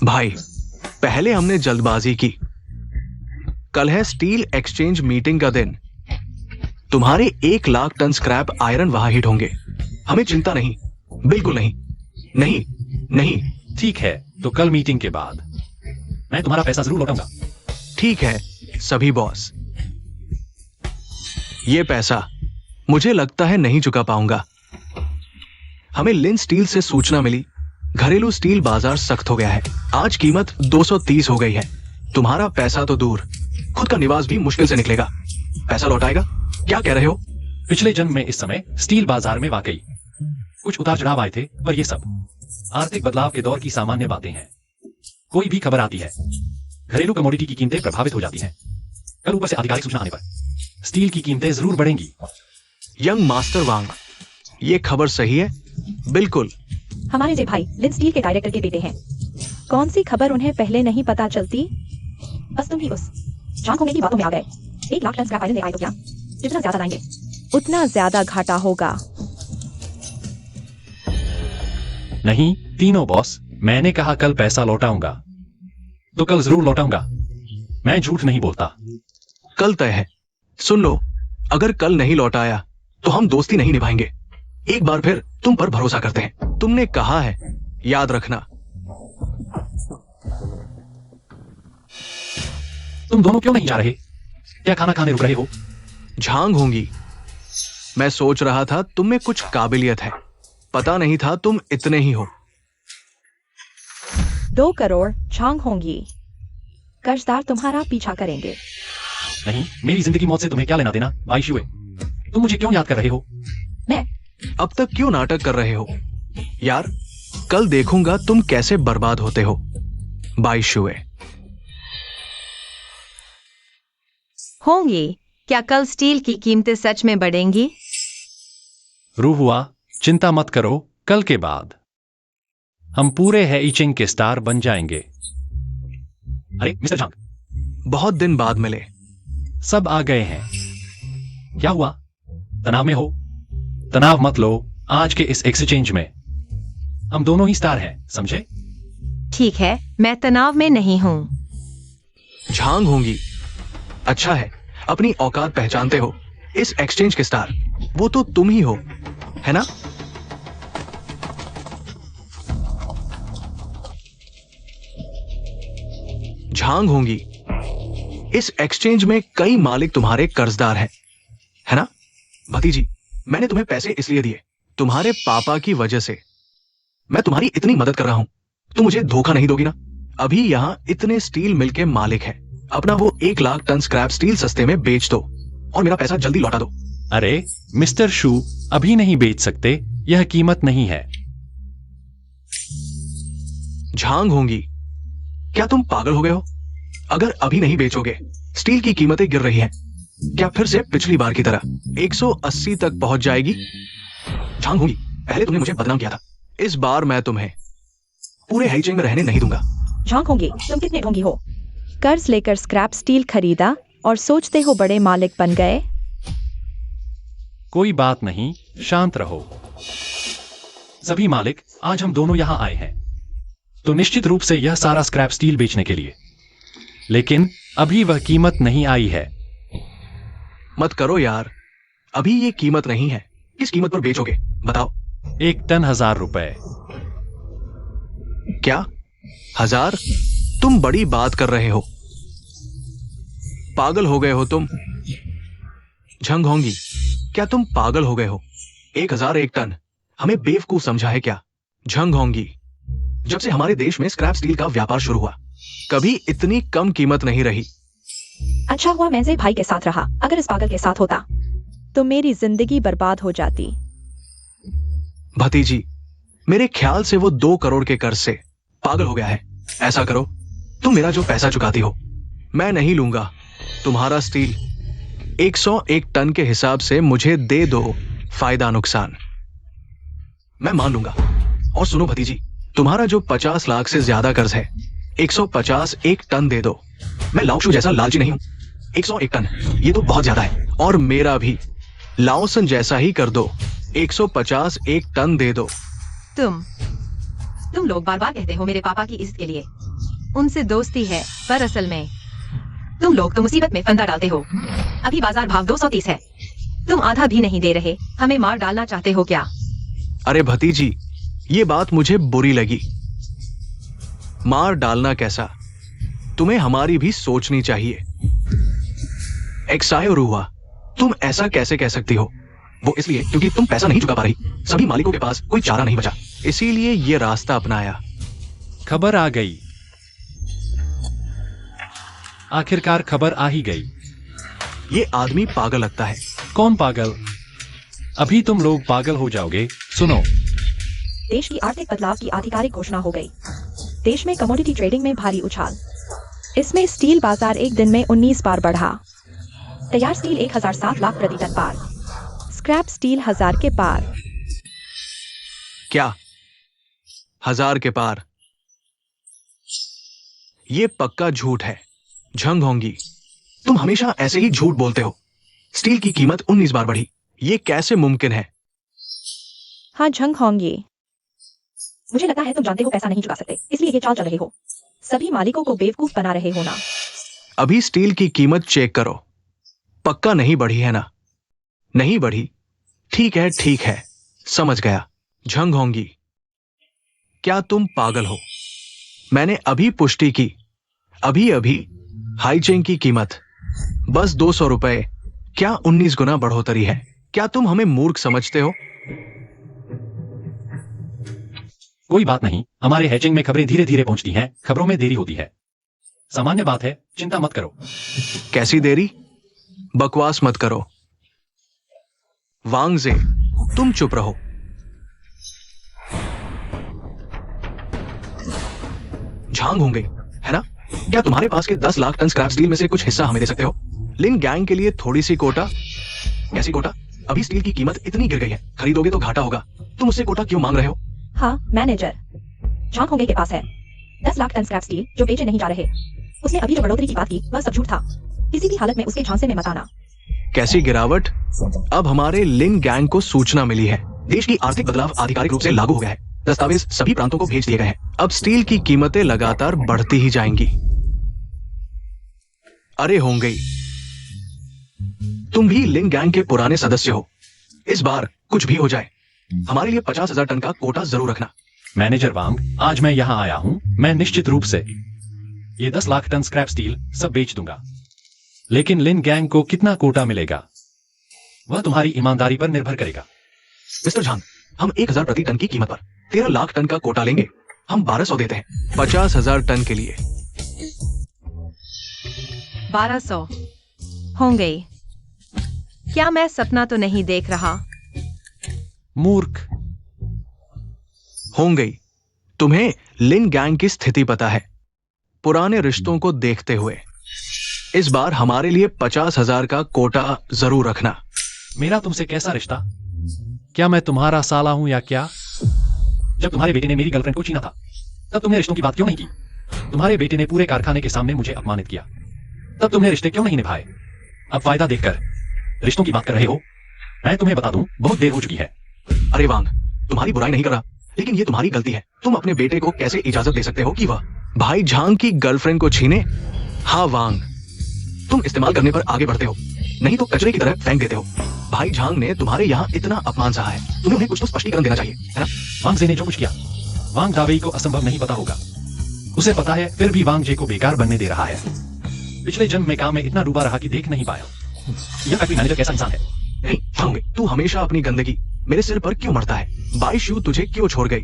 भाई। पहले हमने जल्दबाजी की। कल है स्टील एक्सचेंज मीटिंग का दिन। तुम्हारे 1 लाख टन स्क्रैप आयरन वहां हिट होंगे। हमें चिंता नहीं, बिल्कुल नहीं। नहीं नहीं। ठीक है, तो कल मीटिंग के बाद मैं तुम्हारा पैसा जरूर लौटाऊंगा। ठीक है सभी बॉस। ये पैसा मुझे लगता है नहीं चुका पाऊंगा। हमें लिन स्टील से सूचना मिली, घरेलू स्टील बाजार सख्त हो गया है। आज कीमत 230 हो गई है। तुम्हारा पैसा तो दूर, खुद का निवास भी मुश्किल से निकलेगा। पैसा लौटाएगा? क्या कह रहे हो? पिछले जन्म में इस समय स्टील बाजार में वाकई कुछ उतार चढ़ाव आए थे, पर ये सब आर्थिक बदलाव के दौर की सामान्य बातें हैं। कोई भी खबर आती है, घरेलू कमोडिटी की कीमतें प्रभावित हो जाती हैं। कल ऊपर से आधिकारिक सूचना आने पर स्टील की कीमतें जरूर बढ़ेंगी। यंग मास्टर वांग, ये खबर सही है? बिल्कुल। हमारे जे भाई लिन स्टील के डायरेक्टर के बेटे हैं। कौन सी खबर उन्हें पहले नहीं पता चलती? बस तुम ही उस झांग होंगे की बातों में आ गए। 1 लाख टन स्क्रैप आयरन ले आए तो क्या? जितना ज्यादा लाएंगे उतना ज्यादा घाटा होगा। नहीं तीनों बॉस, मैंने कहा कल पैसा लौटाऊंगा, तो कल जरूर लौटाऊंगा। मैं झूठ नहीं बोलता। कल तय है। सुन लो, अगर कल नहीं लौटाया तो हम दोस्ती नहीं निभाएंगे। एक बार फिर तुम पर भरोसा करते हैं। तुमने कहा है, याद रखना। तुम दोनों क्यों नहीं जा रहे? क्या खाना खाने रुक रहे हो? झांग होंगी, मैं सोच रहा था तुम में कुछ काबिलियत है। पता नहीं था तुम इतने ही हो। 2 करोड़ झांग होंगी। कर्जदार तुम्हारा पीछा करेंगे। नहीं, मेरी जिंदगी मौत से तुम्हें क्या लेना देना? भाई शुए, तुम मुझे क्यों याद कर रहे हो? मैं अब तक क्यों नाटक कर रहे हो यार? कल देखूंगा तुम कैसे बर्बाद होते हो। बाई शुए। होंगे, क्या कल स्टील की कीमतें सच में बढ़ेंगी? रू हुआ, चिंता मत करो, कल के बाद हम पूरे हैचिंग के स्टार बन जाएंगे। अरे मिस्टर झांग, बहुत दिन बाद मिले। सब आ गए हैं। क्या हुआ? तनाव में हो? तनाव मत लो। आज के इस एक्सचेंज में हम दोनों ही स्टार हैं, समझे? ठीक है, मैं तनाव में नहीं हूं। झांग होंगी, अच्छा है अपनी औकात पहचानते हो। इस एक्सचेंज के स्टार वो तो तुम ही हो, है ना? झांग होंगी, इस एक्सचेंज में कई मालिक तुम्हारे कर्जदार हैं, है ना? भतीजी, मैंने तुम्हें पैसे इसलिए दिए, तुम्हारे पापा की वजह से। मैं तुम्हारी इतनी मदद कर रहा हूं, तुम मुझे धोखा नहीं दोगी ना? अभी यहां इतने स्टील मिल के मालिक हैं। अपना वो 1 लाख टन स्क्रैप स्टील सस्ते में बेच दो और मेरा पैसा जल्दी लौटा दो। अरे मिस्टर शू, अभी नहीं बेच सकते, यह कीमत नहीं है। झांग होंगी, क्या तुम पागल हो गए हो? अगर अभी नहीं बेचोगे, स्टील की कीमतें गिर रही हैं। क्या फिर से पिछली बार की तरह 180 तक पहुंच जाएगी? झांग होंगी, पहले तुमने मुझे बदनाम किया था, इस बार मैं तुम्हें पूरे हैचिंग में रहने नहीं दूंगा। झांग होंगे, तुम कितने ढोंगी हो? कर्ज लेकर स्क्रैप स्टील खरीदा और सोचते हो बड़े मालिक बन गए। कोई बात नहीं, शांत रहो। सभी मालिक, आज हम दोनों यहां आए हैं तो निश्चित रूप से यह सारा स्क्रैप स्टील बेचने के लिए, लेकिन अभी वह कीमत नहीं आई है। मत करो यार, अभी ये कीमत नहीं है। किस कीमत पर बेचोगे बताओ? 1 टन 1000 रुपए। क्या 1000? तुम बड़ी बात कर रहे हो। पागल हो गए हो तुम। झंग होंगी, क्या तुम पागल हो गए हो? 1000 एक टन हमें बेवकूफ समझा है क्या? झंग होंगी, जब से हमारे देश में स्क्रैप स्टील का व्यापार शुरू हुआ कभी इतनी कम कीमत नहीं रही। अच्छा हुआ मैं से भाई के साथ रहा, अगर इस पागल के साथ होता तो मेरी जिंदगी बर्बाद हो जाती। भतीजी, मेरे ख्याल से वो 2 करोड़ के कर्ज से पागल हो गया है। ऐसा करो, तुम मेरा जो पैसा चुकाती हो मैं नहीं लूंगा। तुम्हारा स्टील 101 टन के हिसाब से मुझे दे दो, फायदा नुकसान मैं मान लूंगा। और सुनो भतीजी, तुम्हारा जो 50 लाख से ज्यादा कर्ज है 150 एक टन दे दो। मैं लाओशु जैसा लालची नहीं हूं। 101 टन ये तो बहुत ज्यादा है। और मेरा भी लाओसन जैसा ही कर दो, 150 एक टन दे दो। तुम लोग बार बार कहते हो मेरे पापा की इज्जत के लिए उनसे दोस्ती है, पर असल में तुम लोग तो मुसीबत में फंदा डालते हो। अभी बाजार भाव 230 है, तुम आधा भी नहीं दे रहे। हमें मार डालना चाहते हो क्या? अरे भतीजी, ये बात मुझे बुरी लगी। मार डालना कैसा, तुम्हें हमारी भी सोचनी चाहिए। एक्सायो रुआ, तुम ऐसा कैसे कह सकती हो? वो इसलिए क्योंकि तुम पैसा नहीं चुका पा रही। सभी मालिकों के पास कोई चारा नहीं बचा, इसीलिए ये रास्ता अपनाया। खबर आ गई, आखिरकार खबर आ ही गई। ये आदमी पागल लगता है। कौन पागल? अभी तुम लोग पागल हो जाओगे। सुनो, देश की आर्थिक बदलाव की आधिकारिक घोषणा हो गई। देश में कमोडिटी ट्रेडिंग में भारी उछाल। इसमें स्टील बाजार एक दिन में 19 बार बढ़ा। तैयार स्टील 1007 लाख प्रति टन पार, स्क्रैप स्टील 1000 के पार। क्या 1000 के पार? ये पक्का झूठ है। झंग होंगी, तुम हमेशा ऐसे ही झूठ बोलते हो। स्टील की कीमत 19 बार बढ़ी, ये कैसे मुमकिन है? हाँ झंग होंगी, मुझे लगता है तुम जानते हो पैसा नहीं चुका सकते, इसलिए ये चाल चल रहे हो। सभी मालिकों को बेवकूफ बना रहे हो ना। अभी स्टील की कीमत चेक करो, पक्का नहीं बढ़ी है ना? नहीं बढ़ी, ठीक है, समझ गया। झंग होंगी, क्या तुम पागल हो? मैंने अभी पुष्टि की, अभी हाईचेंग की कीमत बस 200 रुपए, क्या 19 गुना बढ़ोतरी है? क्या तुम हमें मूर्ख समझते हो? कोई बात नहीं, हमारे हैचिंग में खबरें धीरे धीरे पहुंचती हैं, खबरों में देरी होती है, सामान्य बात है, चिंता मत करो। कैसी देरी? बकवास मत करो। वांगजे, तुम चुप रहो। झांग होंगे, है ना? क्या तुम्हारे पास के 10 लाख टन स्क्रैप स्टील में से कुछ हिस्सा हमें दे सकते हो? लिन गैंग के लिए थोड़ी सी कोटा। कैसी कोटा? अभी स्टील की कीमत इतनी गिर गई है, खरीदोगे तो घाटा होगा। तुम उससे कोटा क्यों मांग रहे हो? हाँ मैनेजर, झांग होंगे के पास है 10 लाख टन स्क्रैप स्टील जो बेचे नहीं जा रहे। उसने अभी जो बढ़ोतरी की बात की वह सब झूठ था। किसी भी हालत में उसके झांसे में मत आना। कैसी गिरावट? अब हमारे लिन गैंग को सूचना मिली है, देश की आर्थिक बदलाव आधिकारिक रूप से लागू हो गया है। दस्तावेज सभी प्रांतों को भेज दिए गए हैं। अब स्टील की कीमतें लगातार बढ़ती ही जाएंगी। अरे होंगे, तुम भी लिन गैंग के पुराने सदस्य हो। इस बार कुछ भी हो जाए, हमारे लिए 50,000 टन का कोटा जरूर रखना। मैनेजर वांग, आज मैं यहां आया हूं, मैं निश्चित रूप से ये 10 लाख टन स्क्रैप स्टील सब बेच दूंगा, लेकिन लिन गैंग को कितना कोटा मिलेगा वह तुम्हारी ईमानदारी पर निर्भर करेगा। मिस्टर झांग, हम 1000 प्रति टन की कीमत पर 13 लाख टन का कोटा लेंगे। हम 1200 देते हैं 50,000 टन के लिए। 1200 होंगे। क्या मैं सपना तो नहीं देख रहा? मूर्ख। होंगे, तुम्हें लिन गैंग की स्थिति पता है। पुराने रिश्तों को देखते हुए इस बार हमारे लिए 50,000 का कोटा जरूर रखना। मेरा तुमसे कैसा रिश्ता? क्या मैं तुम्हारा साला हूं या क्या? जब तुम्हारे बेटे ने मेरी गर्लफ्रेंड को छीना था तब तुमने रिश्तों की बात क्यों नहीं की? तुम्हारे बेटे ने पूरे कारखाने के सामने मुझे अपमानित किया, तब तुमने रिश्ते क्यों नहीं निभाए? अब फायदा देखकर रिश्तों की बात कर रहे हो? मैं तुम्हें बता दूं, बहुत देर हो चुकी है। अरे वांग, तुम्हारी बुराई नहीं कर रहा, लेकिन ये तुम्हारी गलती है। तुम अपने बेटे को कैसे इजाजत दे सकते हो कि वह भाई झांग की गर्लफ्रेंड को छीने? हाँ वांग, तुम इस्तेमाल करने पर आगे बढ़ते हो, नहीं तो कचरे की तरह फेंक देते हो। भाई झांग ने तुम्हारे यहाँ इतना अपमान सहा है, तुम्हें उन्हें कुछ तो स्पष्टीकरण देना चाहिए, है ना? वांगजे ने जो कुछ किया वांग दावेई को असंभव नहीं पता होगा। उसे पता है, फिर भी वांग जे को बेकार बनने दे रहा है। पिछले जन्म में काम में इतना डूबा रहा कि देख नहीं पाया। यह फैक्ट्री मैनेजर कैसा इंसान है? नहीं होंगे, तू हमेशा अपनी गंदगी मेरे सिर पर क्यों मरता है? बाई शू तुझे क्यों छोड़ गई?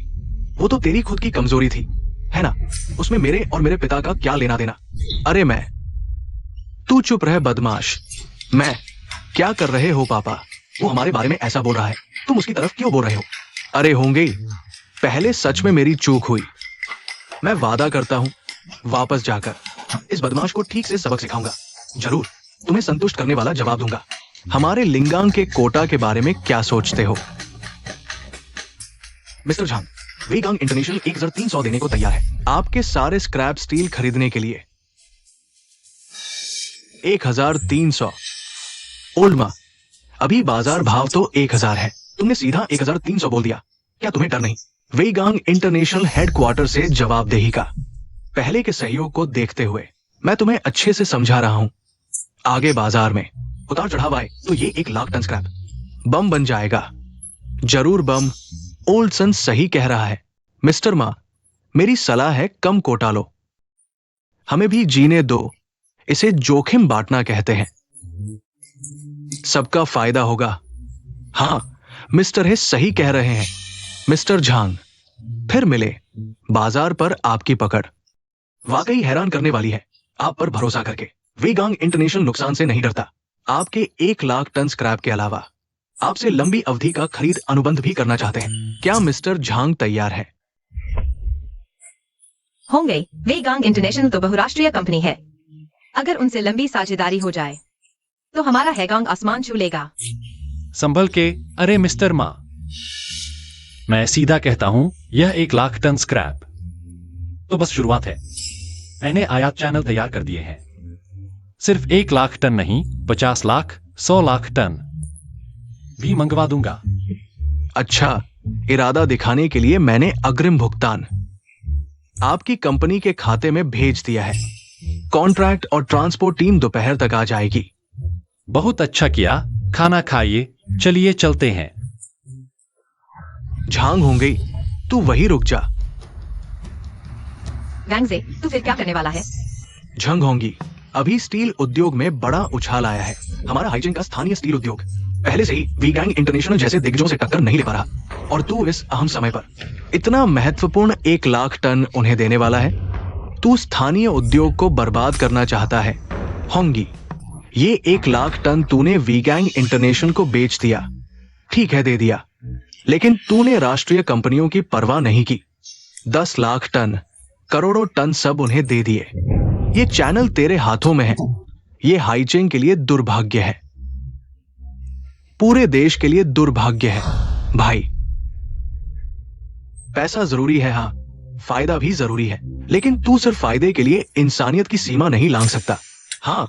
वो तो तेरी खुद की कमजोरी थी, है ना? उसमें मेरे और मेरे पिता का क्या लेना देना? अरे मैं, तू चुप रह बदमाश। मैं, क्या कर रहे हो पापा? वो हमारे बारे में ऐसा बोल रहा है, तुम उसकी तरफ क्यों बोल रहे हो? अरे होंगे, पहले सच में मेरी चूक हुई। मैं वादा करता हूं, वापस जाकर इस बदमाश को ठीक से सबक सिखाऊंगा। जरूर तुम्हें संतुष्ट करने वाला जवाब दूंगा। हमारे लिंगांग के कोटा के बारे में क्या सोचते हो? मिस्टर झांग, वेगांग इंटरनेशनल 1300 देने को तैयार है आपके सारे स्क्रैप स्टील खरीदने के लिए। 1300। ओल्ड माँ, अभी बाजार भाव तो 1000 है, तुमने सीधा 1300 बोल दिया। क्या तुम्हें डर नहीं? वेगांग इंटरनेशनल हेडक्वार्टर से जवाबदेही का। पहले के सहयोग को देखते हुए मैं तुम्हें अच्छे से समझा रहा हूं। आगे बाजार में उतार चढ़ाव आए तो ये 1 लाख टन स्क्रैप बम बन जाएगा। जरूर बम। ओल्डसन सही कह रहा है। मिस्टर मा, मेरी सलाह है कम कोटा लो, हमें भी जीने दो। इसे जोखिम बांटना कहते हैं। सबका फायदा होगा। हाँ, मिस्टर हे सही कह रहे हैं। मिस्टर झांग, फिर मिले। बाजार पर आपकी पकड़ वाकई हैरान करने वाली है। आप पर भरोसा करके वेगांग इंटरनेशनल नुकसान से नहीं डरता। आपके 1 लाख टन स्क्रैप के अलावा आपसे लंबी अवधि का खरीद अनुबंध भी करना चाहते हैं। क्या मिस्टर झांग तैयार है? होंगे, वेगांग इंटरनेशनल तो बहुराष्ट्रीय कंपनी है। अगर उनसे लंबी साझेदारी हो जाए तो हमारा हैगांग आसमान छू लेगा। संभल के। अरे मिस्टर मा, मैं सीधा कहता हूं, यह 1 लाख टन स्क्रैप तो बस शुरुआत है। मैंने आयात चैनल तैयार कर दिए हैं। सिर्फ 1 लाख टन नहीं, 50 लाख, 100 लाख टन भी मंगवा दूंगा। अच्छा, इरादा दिखाने के लिए मैंने अग्रिम भुगतान आपकी कंपनी के खाते में भेज दिया है। कॉन्ट्रैक्ट और ट्रांसपोर्ट टीम दोपहर तक आ जाएगी। बहुत अच्छा किया। खाना खाइए, चलिए चलते हैं। झांग होंगे, तू वही रुक जा। वैंगजे, तू फिर क्या करने वाला है? झंग होंगी, अभी स्टील उद्योग में बड़ा उछाल आया है। हमारा हाइजिन का स्थानीय स्टील उद्योग पहले से ही वेगांग इंटरनेशनल जैसे दिग्गजों से टक्कर नहीं ले पा रहा, और तू इस अहम समय पर इतना महत्वपूर्ण 1 लाख टन उन्हें देने वाला है। तू स्थानीय उद्योग को बर्बाद करना चाहता है। होंगी, ये 1 लाख टन तूने वेगांग इंटरनेशनल को बेच दिया। ठीक है, दे दिया, लेकिन तूने राष्ट्रीय कंपनियों की परवाह नहीं की। 10 लाख टन, करोड़ों टन सब उन्हें दे दिए। ये चैनल तेरे हाथों में है। ये हाइचेंग के लिए दुर्भाग्य है, पूरे देश के लिए दुर्भाग्य है। भाई, पैसा जरूरी है, हाँ, फायदा भी जरूरी है, लेकिन तू सिर्फ फायदे के लिए इंसानियत की सीमा नहीं लांघ सकता। हाँ,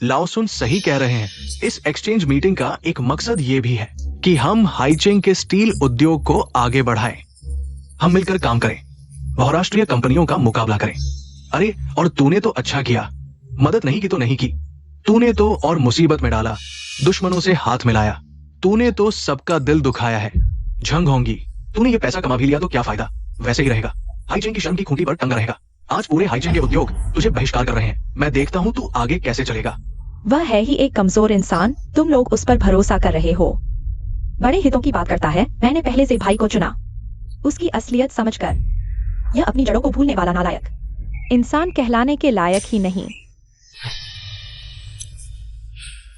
लाओसुन सही कह रहे हैं। इस एक्सचेंज मीटिंग का एक मकसद यह भी है कि हम हाइचेंग के स्टील उद्योग को आगे बढ़ाएं। हम मिलकर काम करें, बहुराष्ट्रीय कंपनियों का मुकाबला करें। अरे, और तूने तो अच्छा किया, मदद नहीं की तो नहीं की, तूने तो और मुसीबत में डाला, दुश्मनों से हाथ मिलाया, तूने तो सबका दिल दुखाया है। झंग होंगी, तूने ये पैसा कमा भी लिया तो क्या फायदा, वैसे ही रहेगा। हाइचेंग की शर्म की खूंटी पर टंगा रहेगा। आज पूरे हाइचेंग के उद्योग तुझे बहिष्कार कर रहे हैं। मैं देखता हूं तू आगे कैसे चलेगा। वह है ही एक कमजोर इंसान, तुम लोग उस पर भरोसा कर रहे हो। बड़े हितों की बात करता है। मैंने पहले से भाई को चुना, उसकी असलियत समझकर। यह अपनी जड़ों को भूलने वाला नालायक इंसान कहलाने के लायक ही नहीं।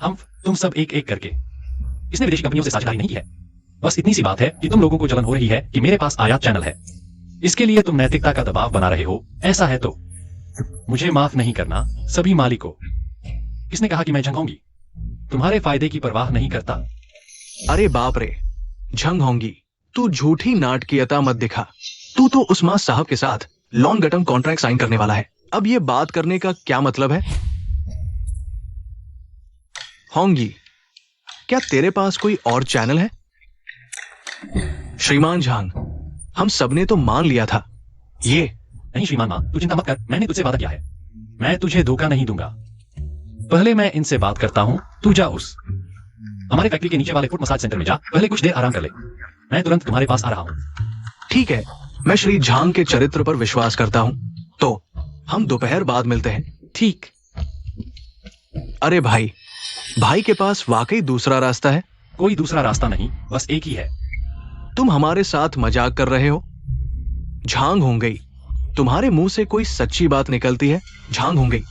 हम तुम सब एक एक करके, इसने विदेशी कंपनियों से साझेदारी नहीं की है। बस इतनी सी बात है कि तुम लोगों को जलन हो रही है कि मेरे पास आयात चैनल है। इसके लिए तुम नैतिकता का दबाव बना रहे हो। ऐसा है तो मुझे माफ नहीं करना सभी मालिकों। किसने कहा कि मैं झंग होंगी तुम्हारे फायदे की परवाह नहीं करता? अरे बाप रे, झंग होंगी, तू झूठी नाटकीयता मत दिखा। तू तो उस्मा साहब के साथ लॉन्ग गटम कॉन्ट्रैक्ट साइन करने वाला है। अब ये बात करने का क्या मतलब है? होंगी, क्या तेरे पास कोई और चैनल है? श्रीमान झांग, हम सबने तो मान लिया था। ये नहीं श्रीमान मां, तू चिंता मत कर, मैंने तुझसे वादा किया है। मैं तुझे धोखा नहीं दूंगा। पहले मैं इनसे बात करता हूं, तू जा उस हमारे फैक्ट्री के नीचे वाले फुट मसाज सेंटर में जा, पहले कुछ देर आराम कर ले। मैं तुरंत तुम्हारे पास आ रहा हूं। ठीक है, मैं श्री झांग के चरित्र पर विश्वास करता हूं, तो हम दोपहर बाद मिलते हैं। ठीक। अरे भाई, भाई के पास वाकई दूसरा रास्ता है? कोई दूसरा रास्ता नहीं, बस एक ही है। तुम हमारे साथ मजाक कर रहे हो? झांग होंगई, तुम्हारे मुंह से कोई सच्ची बात निकलती है? झांग होंगई,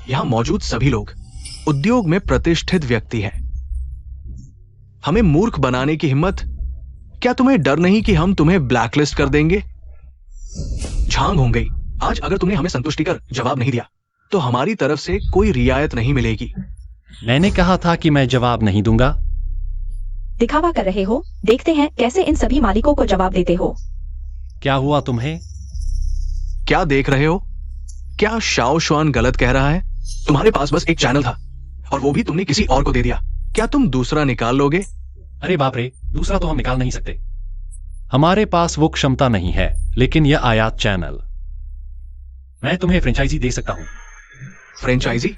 यहां मौजूद सभी लोग उद्योग में प्रतिष्ठित व्यक्ति हैं। हमें मूर्ख बनाने की हिम्मत? क्या तुम्हें डर नहीं कि हम तुम्हें ब्लैकलिस्ट कर देंगे? झांग होंगई, आज अगर तुमने हमें संतुष्टि कर जवाब नहीं दिया तो हमारी तरफ से कोई रियायत नहीं मिलेगी। मैंने कहा था कि मैं जवाब नहीं दूंगा। दिखावा कर रहे हो? देखते हैं कैसे इन सभी मालिकों को जवाब देते हो। क्या हुआ तुम्हें? क्या देख रहे हो? क्या शाओ शुआन गलत कह रहा है? तुम्हारे पास बस एक चैनल था और वो भी तुमने किसी और को दे दिया। क्या तुम दूसरा निकाल लोगे? अरे बाप रे, दूसरा तो हम निकाल नहीं सकते। हमारे पास वो क्षमता नहीं है, लेकिन यह आयात चैनल, मैं तुम्हें फ्रेंचाइजी दे सकता हूं। फ्रेंचाइजी?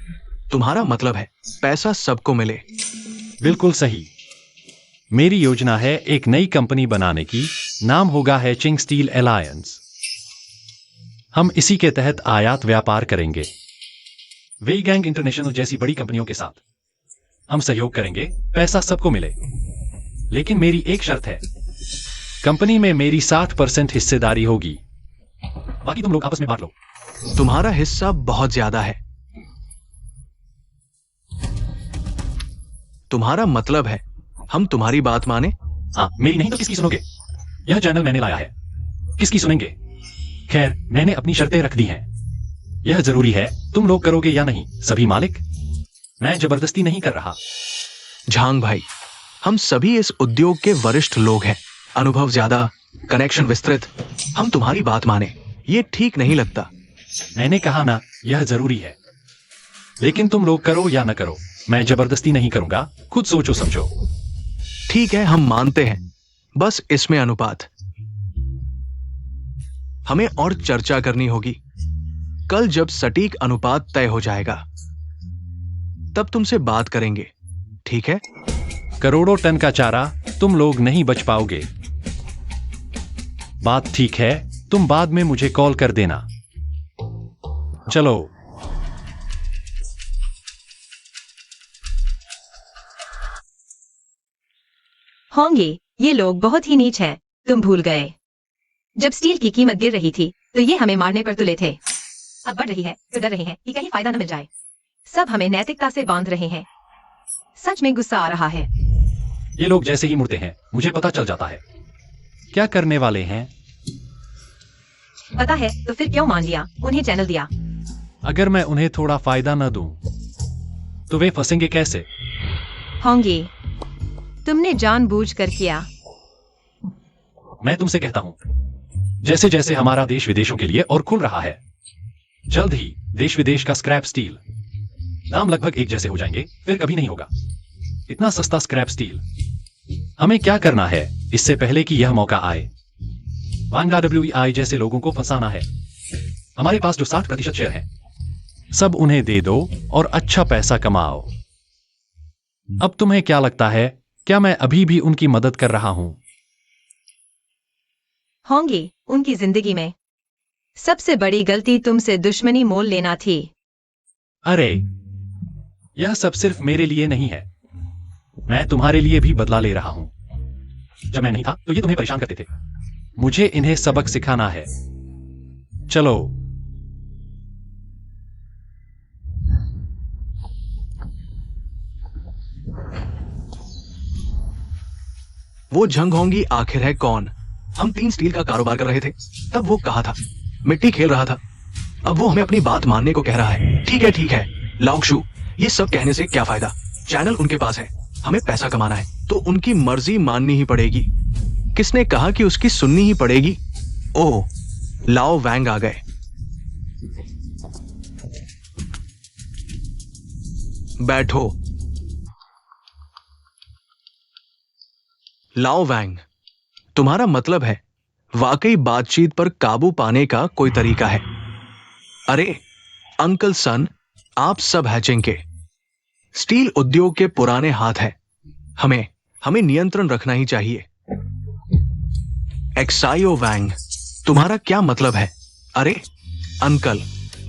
तुम्हारा मतलब है पैसा सबको मिले? बिल्कुल सही। मेरी योजना है एक नई कंपनी बनाने की, नाम होगा हैचिंग स्टील अलायंस। हम इसी के तहत आयात व्यापार करेंगे। वेईगैंग इंटरनेशनल जैसी बड़ी कंपनियों के साथ हम सहयोग करेंगे, पैसा सबको मिले। लेकिन मेरी एक शर्त है, कंपनी में मेरी 60% हिस्सेदारी होगी, बाकी तुम लोग आपस में बांट लो। तुम्हारा हिस्सा बहुत ज्यादा है। तुम्हारा मतलब है हम तुम्हारी बात माने? हाँ, मेरी नहीं तो किसकी सुनोगे? यह चैनल मैंने लाया है, किसकी सुनेंगे? खैर, मैंने अपनी शर्तें रख दी हैं। यह जरूरी है, तुम लोग करोगे या नहीं, सभी मालिक? मैं जबरदस्ती नहीं कर रहा। झांग भाई, हम सभी इस उद्योग के वरिष्ठ लोग हैं, अनुभव ज्यादा, कनेक्शन विस्तृत। हम तुम्हारी बात माने, ये ठीक नहीं लगता। मैंने कहा ना, यह जरूरी है। लेकिन तुम लोग करो या न करो, मैं जबरदस्ती नहीं करूंगा, खुद सोचो समझो। ठीक है, हम मानते हैं, बस इसमें अनुपात। हमें और चर्चा करनी होगी। कल जब सटीक अनुपात तय हो जाएगा तब तुमसे बात करेंगे, ठीक है? करोड़ों टन का चारा तुम लोग नहीं बच पाओगे। बात ठीक है, तुम बाद में मुझे कॉल कर देना। चलो। होंगे, ये लोग बहुत ही नीच हैं, तुम भूल गए। जब स्टील की कीमत गिर रही थी तो ये हमें मारने पर तुले थे। अब बढ़ रही है तो डर रहे हैं कि कहीं फायदा न मिल जाए। सब हमें नैतिकता से बांध रहे हैं। सच में गुस्सा आ रहा है। ये लोग जैसे ही मुड़ते हैं मुझे पता चल जाता है क्या करने वाले हैं। पता है तो फिर क्यों मान लिया, उन्हें चैनल दिया। अगर मैं उन्हें थोड़ा फायदा न दूं तो वे फंसेंगे कैसे? होंगे, तुमने जानबूझकर किया। मैं तुमसे कहता हूं, जैसे जैसे हमारा देश विदेशों के लिए और खुल रहा है, जल्द ही देश विदेश का स्क्रैप स्टील दाम लगभग एक जैसे हो जाएंगे, फिर कभी नहीं होगा इतना सस्ता स्क्रैप स्टील। हमें क्या करना है इससे पहले कि यह मौका आए? वांगा WEI जैसे लोगों को फंसाना है। हमारे पास जो 60% शेयर है, सब उन्हें दे दो और अच्छा पैसा कमाओ। अब तुम्हें क्या लगता है, क्या मैं अभी भी उनकी मदद कर रहा हूं? होंगे, उनकी जिंदगी में सबसे बड़ी गलती तुमसे दुश्मनी मोल लेना थी। अरे, यह सब सिर्फ मेरे लिए नहीं है, मैं तुम्हारे लिए भी बदला ले रहा हूं। जब मैं नहीं था तो ये तुम्हें परेशान करते थे, मुझे इन्हें सबक सिखाना है। चलो। वो झंग होंगी आखिर है कौन? हम 3 स्टील का कारोबार कर रहे थे, तब वो कहा था, मिट्टी खेल रहा था। अब वो हमें अपनी बात मानने को कह रहा है। ठीक है, लाओशु, ये सब कहने से क्या फायदा? चैनल उनके पास है, हमें पैसा कमाना है तो उनकी मर्जी माननी ही पड़ेगी। किसने कहा कि उसकी सुननी ही पड़ेगी? ओह, लाओ वैंग आ गए। बैठो। लाओ वैंग, तुम्हारा मतलब है वाकई बातचीत पर काबू पाने का कोई तरीका है? अरे अंकल सन, आप सब हैचिंग के स्टील उद्योग के पुराने हाथ हैं। हमें नियंत्रण रखना ही चाहिए। एक्साइओ वैंग, तुम्हारा क्या मतलब है? अरे अंकल,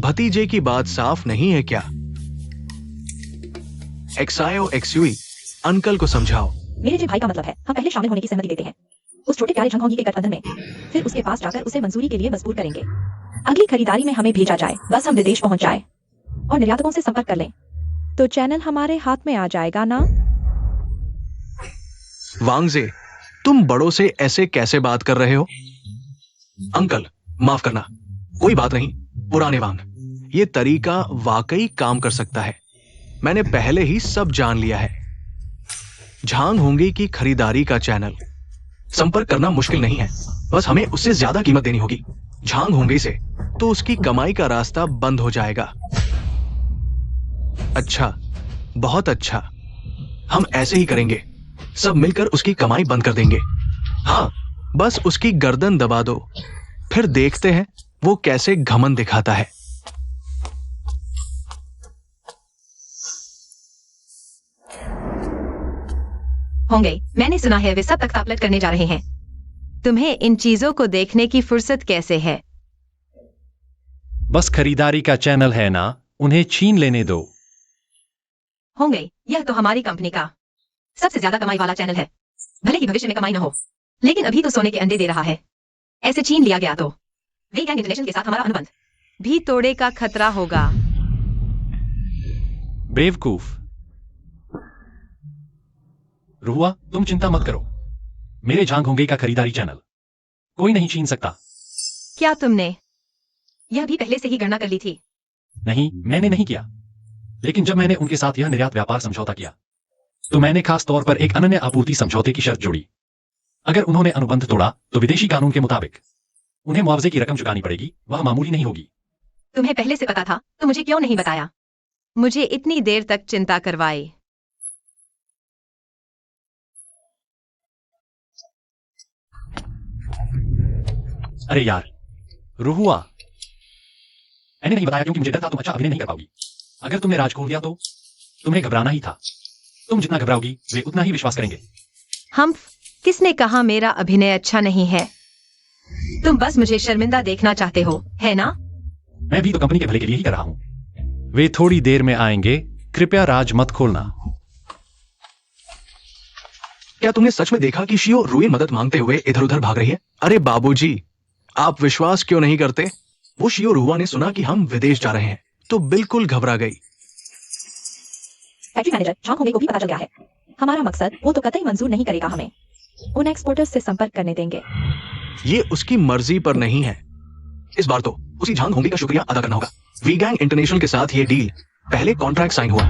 भतीजे की बात साफ नहीं है क्या? एक्सायो एक्सुई, अंकल को समझाओ। मेरे जे भाई का मतलब है हम पहले शामिल होने की सहमति देते हैं उस छोटे प्यारे झंगोंगी के गठबंधन में, फिर उसके पास जाकर उसे मंजूरी के लिए मजबूर करेंगे। अगली खरीदारी में हमें भेजा जाए, बस हम विदेश पहुंच जाए और निर्यातकों से संपर्क कर लें तो चैनल हमारे हाथ में आ जाएगा ना? वांगजे, तुम बड़ों से ऐसे कैसे बात कर रहे हो? अंकल माफ करना, कोई बात नहीं पुराने वांग, ये तरीका वाकई काम कर सकता है। मैंने पहले ही सब जान लिया है। झांग होंगे की खरीदारी का चैनल संपर्क करना मुश्किल नहीं है, बस हमें उससे ज्यादा कीमत देनी होगी झांग होंगे से, तो उसकी कमाई का रास्ता बंद हो जाएगा। अच्छा, बहुत अच्छा, हम ऐसे ही करेंगे, सब मिलकर उसकी कमाई बंद कर देंगे। हाँ, बस उसकी गर्दन दबा दो, फिर देखते हैं वो कैसे घमंड दिखाता है। होंगे, मैंने सुना है वे सब तख्ता पलट करने जा रहे हैं। तुम्हें इन चीजों को देखने की फुर्सत कैसे है? बस खरीदारी का चैनल है ना, उन्हें छीन लेने दो। होंगे, यह तो हमारी कंपनी का सबसे ज्यादा कमाई वाला चैनल है। भले ही भविष्य में कमाई न हो, लेकिन अभी तो सोने के अंडे दे रहा है। ऐसे छीन लिया गया तो वे गैंग इंटरनेशनल के साथ हमारा अनुबंध भी तोड़े का खतरा होगा। बेवकूफ। रुआ, तुम चिंता मत करो, मेरे झांग होंगे का खरीदारी चैनल कोई नहीं छीन सकता। क्या तुमने यह भी पहले से ही गणना कर ली थी? नहीं, मैंने नहीं किया, लेकिन जब मैंने उनके साथ यह निर्यात व्यापार समझौता किया तो मैंने खास तौर पर एक अनन्य आपूर्ति समझौते की शर्त जोड़ी। अगर उन्होंने अनुबंध तोड़ा तो विदेशी कानून के मुताबिक उन्हें मुआवजे की रकम चुकानी पड़ेगी, वह मामूली नहीं होगी। तुम्हें पहले से पता था तो मुझे क्यों नहीं बताया? मुझे इतनी देर तक चिंता करवाई। अरे यार रुहुआ, मैंने नहीं बताया क्योंकि मुझे डर था तुम अच्छा अभिनय नहीं कर पाओगी। अगर तुमने राज खोल दिया तो तुम्हें घबराना ही था। तुम जितना घबराओगी वे उतना ही विश्वास करेंगे। हम किसने कहा मेरा अभिनय अच्छा नहीं है? तुम बस मुझे शर्मिंदा देखना चाहते हो, है ना? मैं भी तो कंपनी के भले के लिए ही कर रहा हूं। वे थोड़ी देर में आएंगे, कृपया राज मत खोलना। क्या तुमने सच में देखा कि शियो रुई मदद मांगते हुए इधर उधर भाग रही है? अरे बाबूजी, आप विश्वास क्यों नहीं करते? वो शियो रुआ ने सुना कि हम विदेश जा रहे हैं तो बिल्कुल घबरा गई। फैक्ट्री मैनेजर झांग होंगे को भी पता चल गया है। हमारा मकसद वो तो कतई मंजूर नहीं करेगा, हमें उन एक्सपोर्टर्स से संपर्क करने देंगे। ये उसकी मर्जी पर नहीं है। इस बार तो उसी झांग होंगे का शुक्रिया अदा करना होगा। वी गैंग इंटरनेशनल के साथ ये डील, पहले कॉन्ट्रैक्ट साइन हुआ,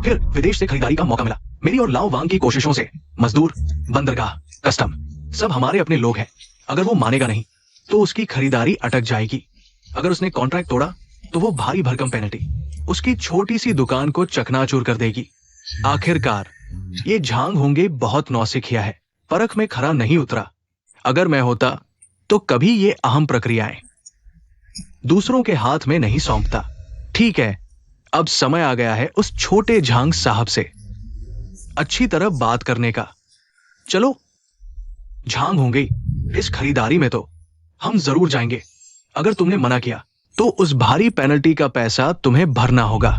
फिर विदेश से खरीदारी का मौका मिला। मेरी और लाओ वांग की कोशिशों से मजदूर, बंदरगाह, कस्टम सब हमारे अपने लोग हैं। अगर वो मानेगा नहीं तो उसकी खरीदारी अटक जाएगी। अगर उसने कॉन्ट्रैक्ट तोड़ा तो वो भारी भरकम पेनल्टी उसकी छोटी सी दुकान को चकनाचूर कर देगी। आखिरकार ये झांग होंगे बहुत नौसिखिया है, परख में खरा नहीं उतरा। अगर मैं होता तो कभी ये अहम प्रक्रियाएं दूसरों के हाथ में नहीं सौंपता। ठीक है, अब समय आ गया है उस छोटे झांग साहब से अच्छी तरह बात करने का। चलो झांग होंगे, इस खरीदारी में तो हम जरूर जाएंगे। अगर तुमने मना किया तो उस भारी पेनल्टी का पैसा तुम्हें भरना होगा।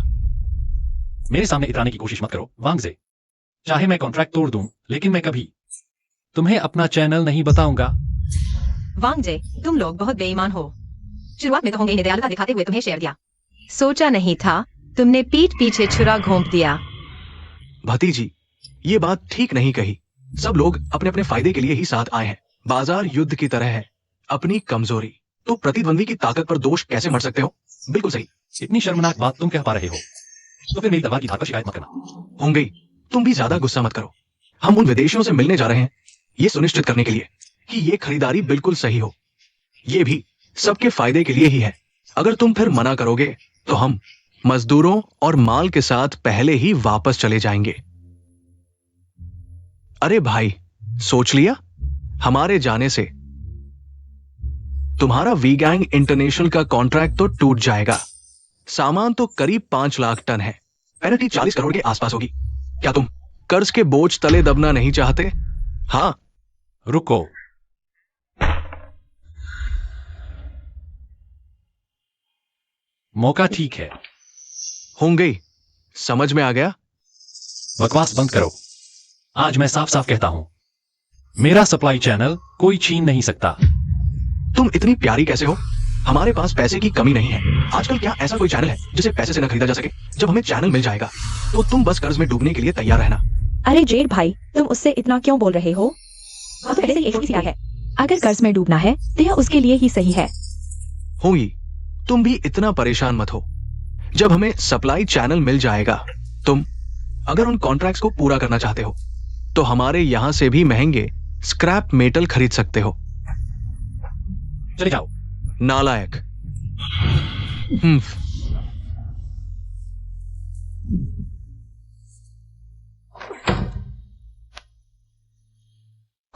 मेरे सामने इतराने की कोशिश मत करो वांगजे। चाहे मैं कॉन्ट्रैक्ट तोड़ दूं, लेकिन मैं कभी तुम्हें अपना चैनल नहीं बताऊंगा। वांगजे, तुम लोग बहुत बेईमान हो। शुरुआत में तो होंगे ने दयालुता दिखाते हुए तुम्हें शेयर दिया। सोचा नहीं था तुमने पीठ पीछे छुरा घोंप दिया। भतीजी, ये बात ठीक नहीं कही। सब लोग अपने अपने फायदे के लिए ही साथ आए हैं। बाजार युद्ध की तरह है, अपनी कमजोरी तो प्रतिद्वंदी की ताकत पर दोष कैसे मर सकते हो? बिल्कुल सही। इतनी शर्मनाक बात तुम कह पा रहे हो तो फिर मेरी तलवार की धार पर शिकायत मत करना। होंगे, तुम भी ज्यादा गुस्सा मत करो। हम उन विदेशियों से मिलने जा रहे हैं ये सुनिश्चित करने के लिए कि ये खरीदारी बिल्कुल सही हो। ये भी सबके फायदे के लिए ही है। अगर तुम फिर मना करोगे तो हम मजदूरों और माल के साथ पहले ही वापस चले जाएंगे। अरे भाई, सोच लिया? हमारे जाने से तुम्हारा वी गैंग इंटरनेशनल का कॉन्ट्रैक्ट तो टूट जाएगा। सामान तो करीब 5 लाख टन है, पेनल्टी 40 करोड़ के आसपास होगी। क्या तुम कर्ज के बोझ तले दबना नहीं चाहते? हाँ। रुको, मौका ठीक है। होंगे, समझ में आ गया? बकवास बंद करो। आज मैं साफ साफ कहता हूं, मेरा सप्लाई चैनल कोई छीन नहीं सकता। तुम इतनी प्यारी कैसे हो? हमारे पास पैसे की कमी नहीं है। आजकल क्या ऐसा कोई चैनल है जिसे पैसे से न खरीदा जा सके? जब हमें चैनल मिल जाएगा तो तुम बस कर्ज में डूबने के लिए तैयार रहना। अरे जेड भाई, तुम उससे इतना क्यों बोल रहे हो? वो तो पहले से ही एक सीधा है। अगर कर्ज में डूबना है तो यह उसके लिए ही सही है। होंगी, तुम भी इतना परेशान मत हो। जब हमें सप्लाई चैनल मिल जाएगा, तुम अगर उन कॉन्ट्रैक्ट्स को पूरा करना चाहते हो तो हमारे यहां से भी महंगे स्क्रैप मेटल खरीद सकते हो। चले जाओ। नालायक।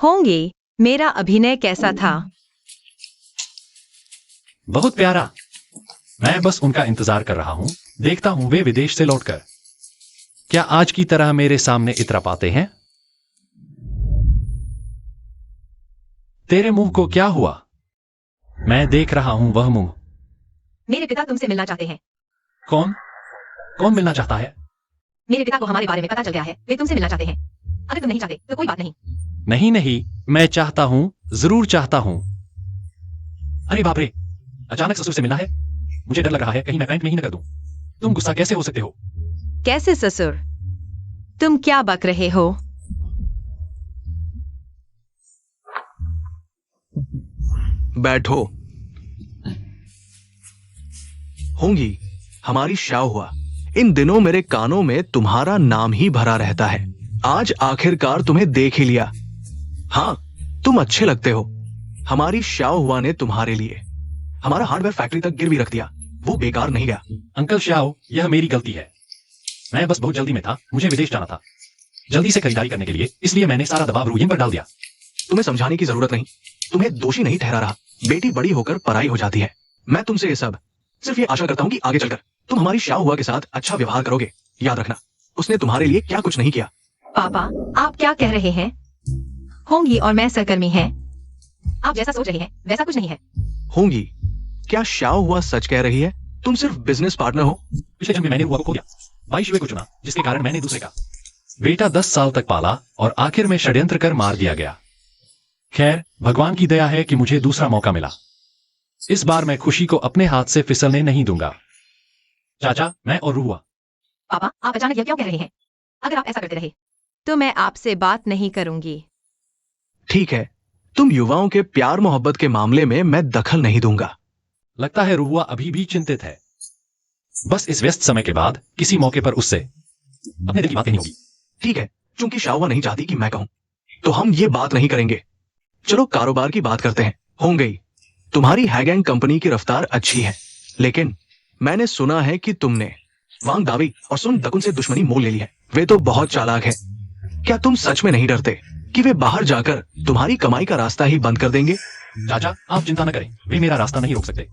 होंगे, मेरा अभिनय कैसा था? बहुत प्यारा। मैं बस उनका इंतजार कर रहा हूं। देखता हूं वे विदेश से लौटकर क्या आज की तरह मेरे सामने इतरा पाते हैं। तेरे मुंह को क्या हुआ? मैं देख रहा हूं वह मुंह। मेरे पिता तुमसे मिलना चाहते हैं। कौन? कौन मिलना चाहता है? मेरे पिता को हमारे बारे में पता चल गया है। वे तुमसे मिलना चाहते हैं। अगर तुम नहीं चाहते तो कोई बात नहीं। नहीं नहीं, मैं चाहता हूं, जरूर चाहता हूं। अरे बाप रे, अचानक ससुर से मिलना है। मुझे डर लग रहा है कहीं मैं पैंट में ही न कर दूं। तुम गुस्सा कैसे हो सकते हो? कैसे ससुर? तुम क्या बक रहे हो? बैठो। होंगी, हमारी शाव हुआ। इन दिनों मेरे कानों में तुम्हारा नाम ही भरा रहता है। आज आखिरकार तुम्हें देख ही लिया। हाँ, तुम अच्छे लगते हो। हमारी शाव हुआ ने तुम्हारे लिए हमारा हार्डवेयर फैक्ट्री तक गिरवी रख दिया। वो बेकार नहीं गया। अंकल शाओ, यह मेरी गलती है। मैं बस बहुत जल्दी में था। मुझे विदेश जाना था जल्दी से खरीदारी करने के लिए, इसलिए मैंने सारा दबाव रूयिंग पर डाल दिया। तुम्हें समझाने की जरूरत नहीं। तुम्हें दोषी नहीं ठहरा रहा। बेटी बड़ी होकर पराई हो जाती है। मैं तुमसे ये सब सिर्फ ये आशा करता हूँ कि आगे चलकर तुम हमारी शाह हुआ के साथ अच्छा व्यवहार करोगे। याद रखना, उसने तुम्हारे लिए क्या कुछ नहीं किया। पापा, आप क्या कह रहे हैं? होंगी और मैं सहकर्मी हैं। आप जैसा सोच रहे हैं वैसा कुछ नहीं है। होंगी, क्या शाह हुआ सच कह रही है? तुम सिर्फ बिजनेस पार्टनर हो। पिछले जन्म में मैंने हुआ को खो दिया, बाईशुए को चुना, जिसके कारण मैंने दूसरे का बेटा 10 साल तक पाला और आखिर में षड्यंत्र कर मार दिया गया। खैर, भगवान की दया है कि मुझे दूसरा मौका मिला। इस बार मैं खुशी को अपने हाथ से फिसलने नहीं दूंगा। चाचा, मैं और रुआ। पापा, आप अचानक यह क्यों कह रहे हैं? अगर आप ऐसा करते रहे तो मैं आपसे बात नहीं करूंगी। ठीक है, तुम युवाओं के प्यार मोहब्बत के मामले में मैं दखल नहीं दूंगा। लगता है रुआ अभी भी चिंतित है। बस इस व्यस्त समय के बाद किसी मौके पर उससे अपने दिल की बात कहनी होगी। ठीक है, क्योंकि शाहवा नहीं चाहती कि मैं कहूं, तो हम ये बात नहीं करेंगे। चलो कारोबार की बात करते हैं। होंगी, तुम्हारी हैगैंग कंपनी की रफ्तार अच्छी है, लेकिन मैंने सुना है कि तुमने वांग दावी और सुन दकुन से दुश्मनी मोल ले ली है। वे तो बहुत चालाक है। क्या तुम सच में नहीं डरते कि वे बाहर जाकर तुम्हारी कमाई का रास्ता ही बंद कर देंगे? चाचा, आप चिंता न करें, वे मेरा रास्ता नहीं रोक सकते।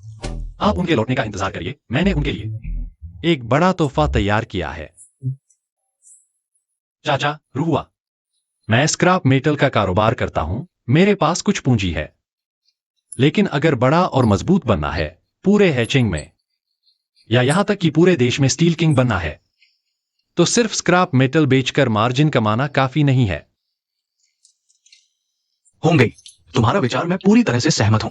आप उनके लौटने का इंतजार करिए। मैंने उनके लिए एक बड़ा तोहफा तैयार किया है। चाचा, रुआ, मैं स्क्रैप मेटल का कारोबार करता हूं। मेरे पास कुछ पूंजी है, लेकिन अगर बड़ा और मजबूत बनना है, पूरे हैचिंग में या यहां तक कि पूरे देश में स्टील किंग बनना है, तो सिर्फ स्क्रैप मेटल बेचकर मार्जिन कमाना काफी नहीं है। होंगी, तुम्हारा विचार मैं पूरी तरह से सहमत हूं।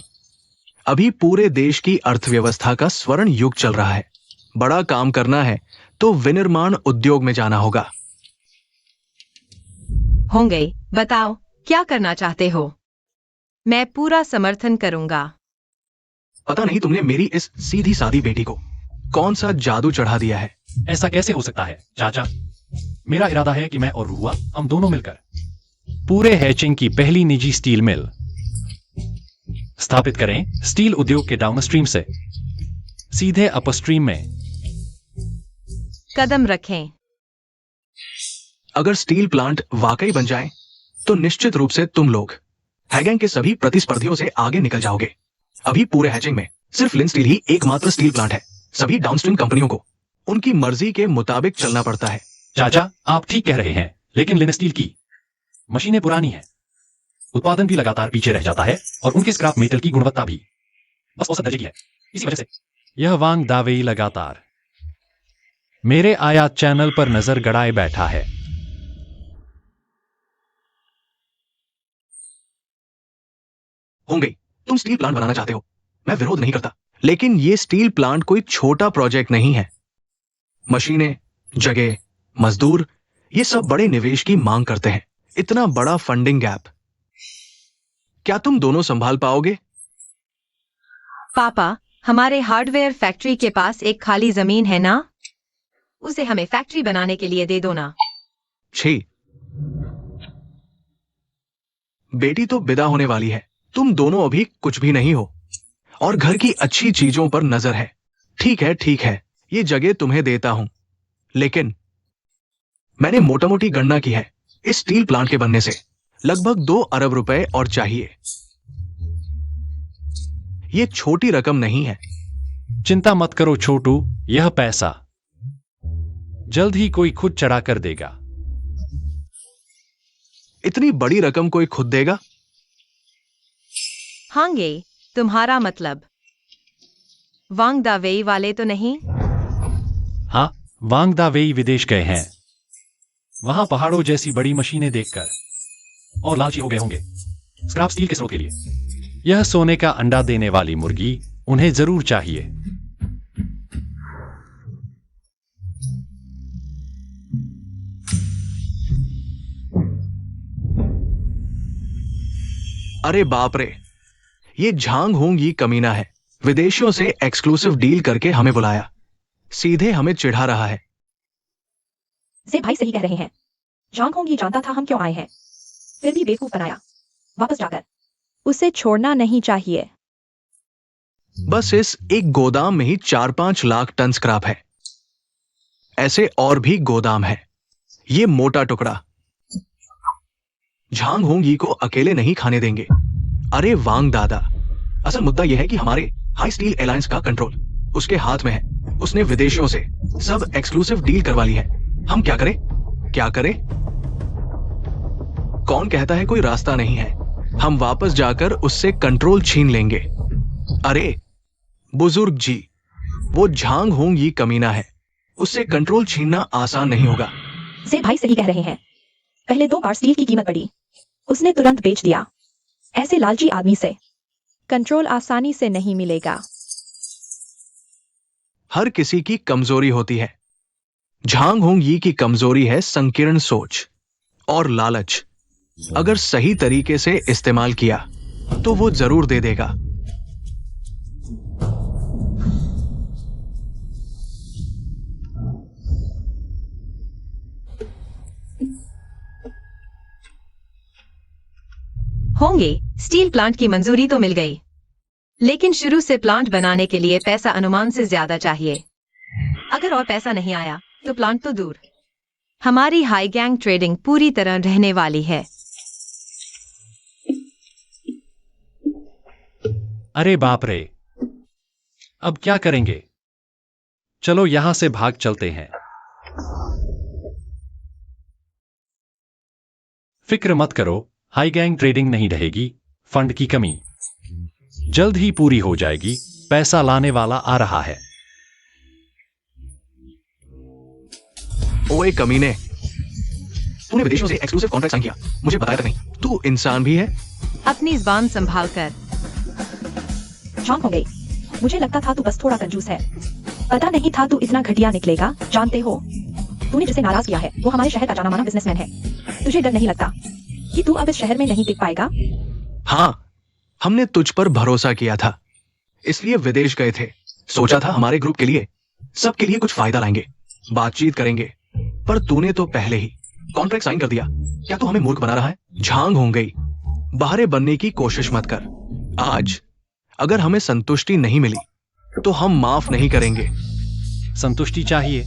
अभी पूरे देश की अर्थव्यवस्था का स्वर्ण युग चल रहा है। बड़ा काम करना है तो विनिर्माण उद्योग में जाना होगा। होंगे, बताओ क्या करना चाहते हो? मैं पूरा समर्थन करूंगा। पता नहीं तुमने मेरी इस सीधी सादी बेटी को कौन सा जादू चढ़ा दिया है। ऐसा कैसे हो सकता है चाचा? मेरा इरादा है कि मैं और रुआ, हम दोनों मिलकर पूरे हैचिंग की पहली निजी स्टील मिल स्थापित करें। स्टील उद्योग के डाउनस्ट्रीम से सीधे अपस्ट्रीम में कदम रखें। अगर स्टील प्लांट वाकई बन जाए तो निश्चित रूप से तुम लोग हैगैंग के सभी प्रतिस्पर्धियों से आगे निकल जाओगे। अभी पूरे हैचिंग में सिर्फ लिन स्टील ही एकमात्र स्टील प्लांट है। सभी डाउनस्ट्रीम कंपनियों को उनकी मर्जी के मुताबिक चलना पड़ता है। चाचा, आप ठीक कह रहे हैं, लेकिन लिन स्टील की मशीनें पुरानी हैं, उत्पादन भी लगातार पीछे रह जाता है और उनके स्क्रैप मेटल की गुणवत्ता भी बस औसत दर्जे की है। इसी वजह से यह वांग दावेई लगातार मेरे आयात चैनल पर नजर गड़ाए बैठा है। होंगे, तुम स्टील प्लांट बनाना चाहते हो, मैं विरोध नहीं करता, लेकिन ये स्टील प्लांट कोई छोटा प्रोजेक्ट नहीं है। मशीनें, जगह, मजदूर, ये सब बड़े निवेश की मांग करते हैं। इतना बड़ा फंडिंग गैप क्या तुम दोनों संभाल पाओगे? पापा, हमारे हार्डवेयर फैक्ट्री के पास एक खाली जमीन है ना, उसे हमें फैक्ट्री बनाने के लिए दे दो ना। छी, बेटी तो विदा होने वाली है, तुम दोनों अभी कुछ भी नहीं हो और घर की अच्छी चीजों पर नजर है। ठीक है, ये जगह तुम्हें देता हूं, लेकिन मैंने मोटा मोटी गणना की है, इस स्टील प्लांट के बनने से लगभग 2 अरब रुपए और चाहिए। ये छोटी रकम नहीं है। चिंता मत करो छोटू, यह पैसा जल्द ही कोई खुद चढ़ा कर देगा। इतनी बड़ी रकम कोई खुद देगा? हांगे, तुम्हारा मतलब वांग दावेई वाले तो नहीं? हाँ, वांग दावेई विदेश गए हैं, वहां पहाड़ों जैसी बड़ी मशीनें देखकर और लालची हो गए होंगे स्क्रैप स्टील के स्रोत के लिए। यह सोने का अंडा देने वाली मुर्गी उन्हें जरूर चाहिए। अरे बाप रे, ये झांग होंगी कमीना है, विदेशियों से एक्सक्लूसिव डील करके हमें बुलाया, सीधे हमें चिढ़ा रहा है। से भाई सही कह रहे हैं। झांग होंगी जानता था हम क्यों आए हैं, फिर भी बेवकूफ बनाया। वापस जाकर उसे छोड़ना नहीं चाहिए। बस इस एक गोदाम में ही 4-5 लाख टन स्क्रैप है। ऐसे और भी गोदाम है। ये मोटा टुकड़ा झांग होंगी को अकेले नहीं खाने देंगे। अरे वांग दादा, असल मुद्दा यह है कि हमारे हाई स्टील एलायंस का कंट्रोल उसके हाथ में है। उसने विदेशियों से सब एक्सक्लूसिव डील करवा ली है। हम क्या करें? कौन कहता है कोई रास्ता नहीं है? हम वापस जाकर उससे कंट्रोल छीन लेंगे। अरे बुजुर्ग जी, वो झांग होंगी कमीना है, उससे कंट्रोल छीनना आसान नहीं होगा। से भाई सही कह रहे हैं। पहले 2 बार स्टील की कीमत बढ़ी, उसने तुरंत बेच दिया। ऐसे लालची आदमी से कंट्रोल आसानी से नहीं मिलेगा। हर किसी की कमजोरी होती है। झांग होंगी की कमजोरी है संकीर्ण सोच और लालच। अगर सही तरीके से इस्तेमाल किया तो वो जरूर दे देगा। होंगे, स्टील प्लांट की मंजूरी तो मिल गई, लेकिन शुरू से प्लांट बनाने के लिए पैसा अनुमान से ज्यादा चाहिए। अगर और पैसा नहीं आया तो प्लांट तो दूर, हमारी हाई गैंग ट्रेडिंग पूरी तरह रहने वाली है। अरे बाप रे, अब क्या करेंगे? चलो यहां से भाग चलते हैं। फिक्र मत करो, हाई गैंग ट्रेडिंग नहीं रहेगी। फंड की कमी जल्द ही पूरी हो जाएगी। पैसा लाने वाला आ रहा है। ओए कमीने, तूने विदेशों से एक्सक्लूसिव कॉन्ट्रैक्ट साइन किया, मुझे बताया तक नहीं। तू इंसान भी है? अपनी जुबान संभाल कर। झांग हो गई, मुझे लगता था तू बस थोड़ा कंजूस है, पता नहीं था तू इतना घटिया निकलेगा। जानते हो, तूने जिसे नाराज किया है वो हमारे शहर का जाना माना बिजनेसमैन है। तुझे डर नहीं लगता कि तू अब इस शहर में नहीं टिक पाएगा? हाँ, हमने तुझ पर भरोसा किया था, इसलिए विदेश गए थे। सोचा था हमारे ग्रुप के लिए, सबके लिए कुछ फायदा लाएंगे, बातचीत करेंगे, पर तूने तो पहले ही कॉन्ट्रैक्ट साइन कर दिया। क्या तू हमें मूर्ख बना रहा है? झांग हो गई, बहारे बनने की कोशिश मत कर। आज अगर हमें संतुष्टि नहीं मिली तो हम माफ नहीं करेंगे। संतुष्टि चाहिए?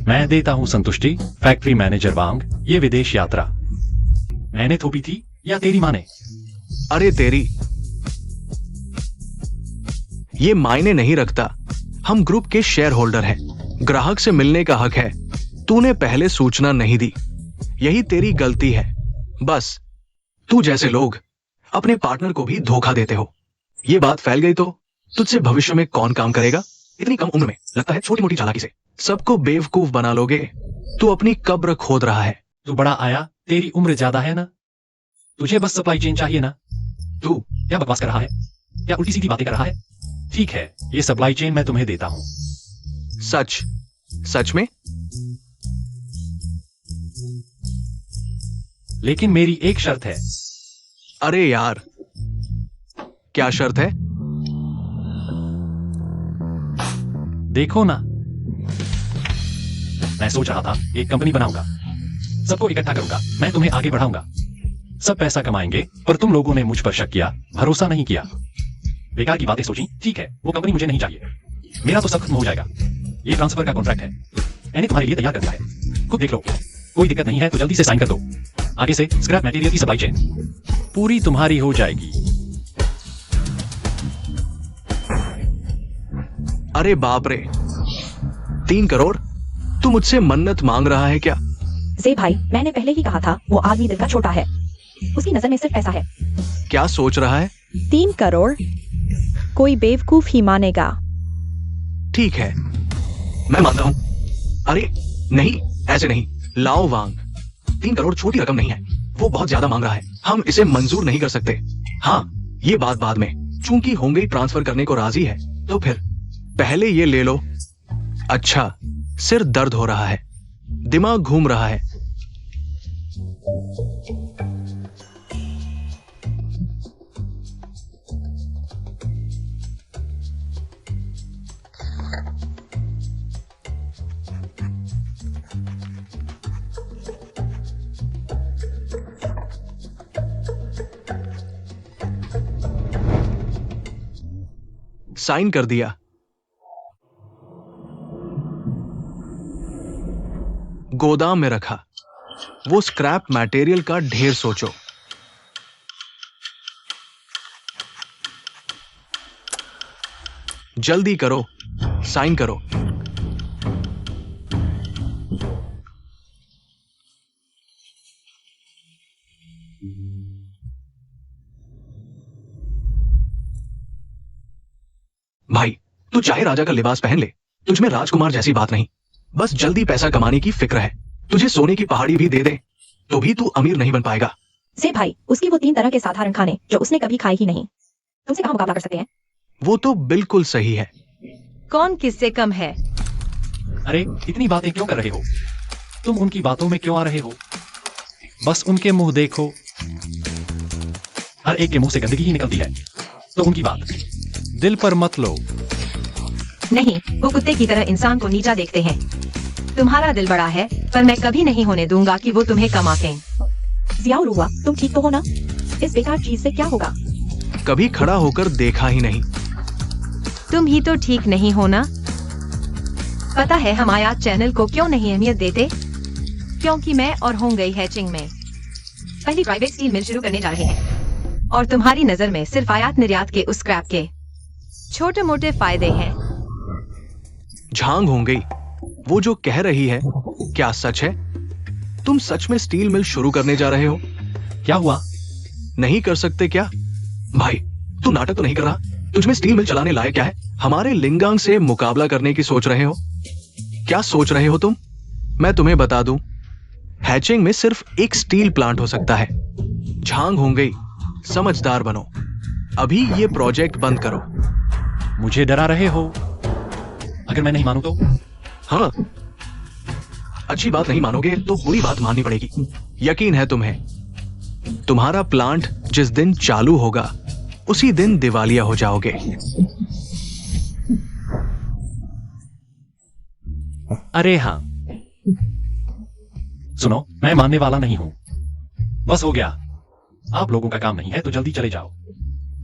मैं देता हूं संतुष्टि। फैक्ट्री मैनेजर वांग, ये विदेश यात्रा मैंने थोपी थी या तेरी माँ ने? अरे तेरी, ये मायने नहीं रखता। हम ग्रुप के शेयर होल्डर हैं, ग्राहक से मिलने का हक है। तूने पहले सूचना नहीं दी, यही तेरी गलती है। बस तू जैसे लोग अपने पार्टनर को भी धोखा देते हो। ये बात फैल गई तो तुझसे भविष्य में कौन काम करेगा? इतनी कम उम्र में लगता है छोटी मोटी चालाकी से सबको बेवकूफ बना लोगे। तू अपनी कब्र खोद रहा है। तू बड़ा आया, तेरी उम्र ज्यादा है ना? तुझे बस सप्लाई चेन चाहिए ना? तू क्या बकवास कर रहा है? क्या उल्टी सीधी बातें कर रहा है? ठीक है, ये सप्लाई चेन मैं तुम्हें देता हूं। सच? सच में? लेकिन मेरी एक शर्त है। अरे यार, क्या शर्त है? देखो ना, मैं सोच रहा था एक कंपनी बनाऊंगा, सबको इकट्ठा करूंगा, मैं तुम्हें आगे बढ़ाऊंगा, सब पैसा कमाएंगे, पर तुम लोगों ने मुझ पर शक किया, भरोसा नहीं किया, बेकार की बातें सोची। ठीक है, वो कंपनी मुझे नहीं चाहिए, मेरा तो सब खत्म हो जाएगा। ये ट्रांसफर का कॉन्ट्रैक्ट है, मैंने तुम्हारे लिए तैयार कर दिया है, खुद देख लो। कोई दिक्कत नहीं है तो जल्दी से साइन कर दो। आगे से स्क्रैप मटेरियल की सप्लाई चेन पूरी तुम्हारी हो जाएगी। अरे बाप रे, 3 करोड़? तू मुझसे मन्नत मांग रहा है क्या? जे भाई, मैंने पहले ही कहा था वो आदमी दिल का छोटा है, उसकी नजर में सिर्फ पैसा है। क्या सोच रहा है? 3 करोड़ कोई बेवकूफ ही मानेगा। ठीक है, मैं मानता हूं। अरे नहीं, ऐसे नहीं। लाओ वांग, 3 करोड़ छोटी रकम नहीं है, वो बहुत ज्यादा मांग रहा है, हम इसे मंजूर नहीं कर सकते। हाँ, ये बात बाद में, चूंकि होंगे ट्रांसफर करने को राजी है तो फिर पहले ये ले लो। अच्छा, सिर दर्द हो रहा है, दिमाग घूम रहा है। साइन कर दिया। गोदाम में रखा। वो स्क्रैप मटेरियल का ढेर सोचो। जल्दी करो, साइन करो। भाई, तू चाहे राजा का लिबास पहन ले, तुझमें राजकुमार जैसी बात नहीं, बस जल्दी पैसा कमाने की फिक्र है। तुझे सोने की पहाड़ी भी दे दे तो भी तू अमीर नहीं बन पाएगा। से भाई, उसकी वो 3 तरह के साधारण खाने जो उसने कभी खाए ही नहीं, तुमसे कहां मुकाबला कर सकते हैं? वो तो बिल्कुल सही है। कौन किससे कम है? अरे इतनी बातें क्यों कर रहे हो? तुम उनकी बातों में क्यों आ रहे हो? बस उनके मुंह देखो, हर एक के मुंह से गंदगी ही निकलती है, तो उनकी बात दिल पर मत लो। नहीं, वो कुत्ते की तरह इंसान को नीचा देखते हैं। तुम्हारा दिल बड़ा है, पर मैं कभी नहीं होने दूंगा कि वो तुम्हें कम आंकें। जियाउर हुआ, तुम ठीक तो हो ना? इस बेकार चीज से क्या होगा? कभी खड़ा होकर देखा ही नहीं। तुम ही तो ठीक नहीं हो ना? पता है हम आयात चैनल को क्यों नहीं अहमियत देते? क्योंकि मैं और होंगई हैचिंग में पहली प्राइवेट स्टील मिल शुरू करने जा रहे हैं, और तुम्हारी नजर में सिर्फ आयात निर्यात के उस स्क्रैप के छोटे मोटे फायदे हैं। झांग हो गई। वो जो कह रही है क्या सच है? तुम सच में स्टील मिल शुरू करने जा रहे हो? क्या हुआ? नहीं कर सकते क्या? भाई, तू नाटक तो नहीं कर रहा? तुझमें स्टील मिल चलाने लायक क्या है? हमारे लिंगांग से मुकाबला करने की सोच रहे हो? क्या सोच रहे हो तुम? मैं तुम्हें बता दूं, हैचिंग में सिर्फ एक स्टील प्लांट हो सकता है। झांग हो गई, समझदार बनो। अभी ये प्रोजेक्ट बंद करो। मुझे डरा रहे हो? अगर मैं नहीं मानूं तो? हाँ, अच्छी बात नहीं मानोगे तो बुरी बात माननी पड़ेगी। यकीन है तुम्हें, तुम्हारा प्लांट जिस दिन चालू होगा उसी दिन दिवालिया हो जाओगे। अरे हाँ, सुनो, मैं मानने वाला नहीं हूं। बस हो गया, आप लोगों का काम नहीं है तो जल्दी चले जाओ,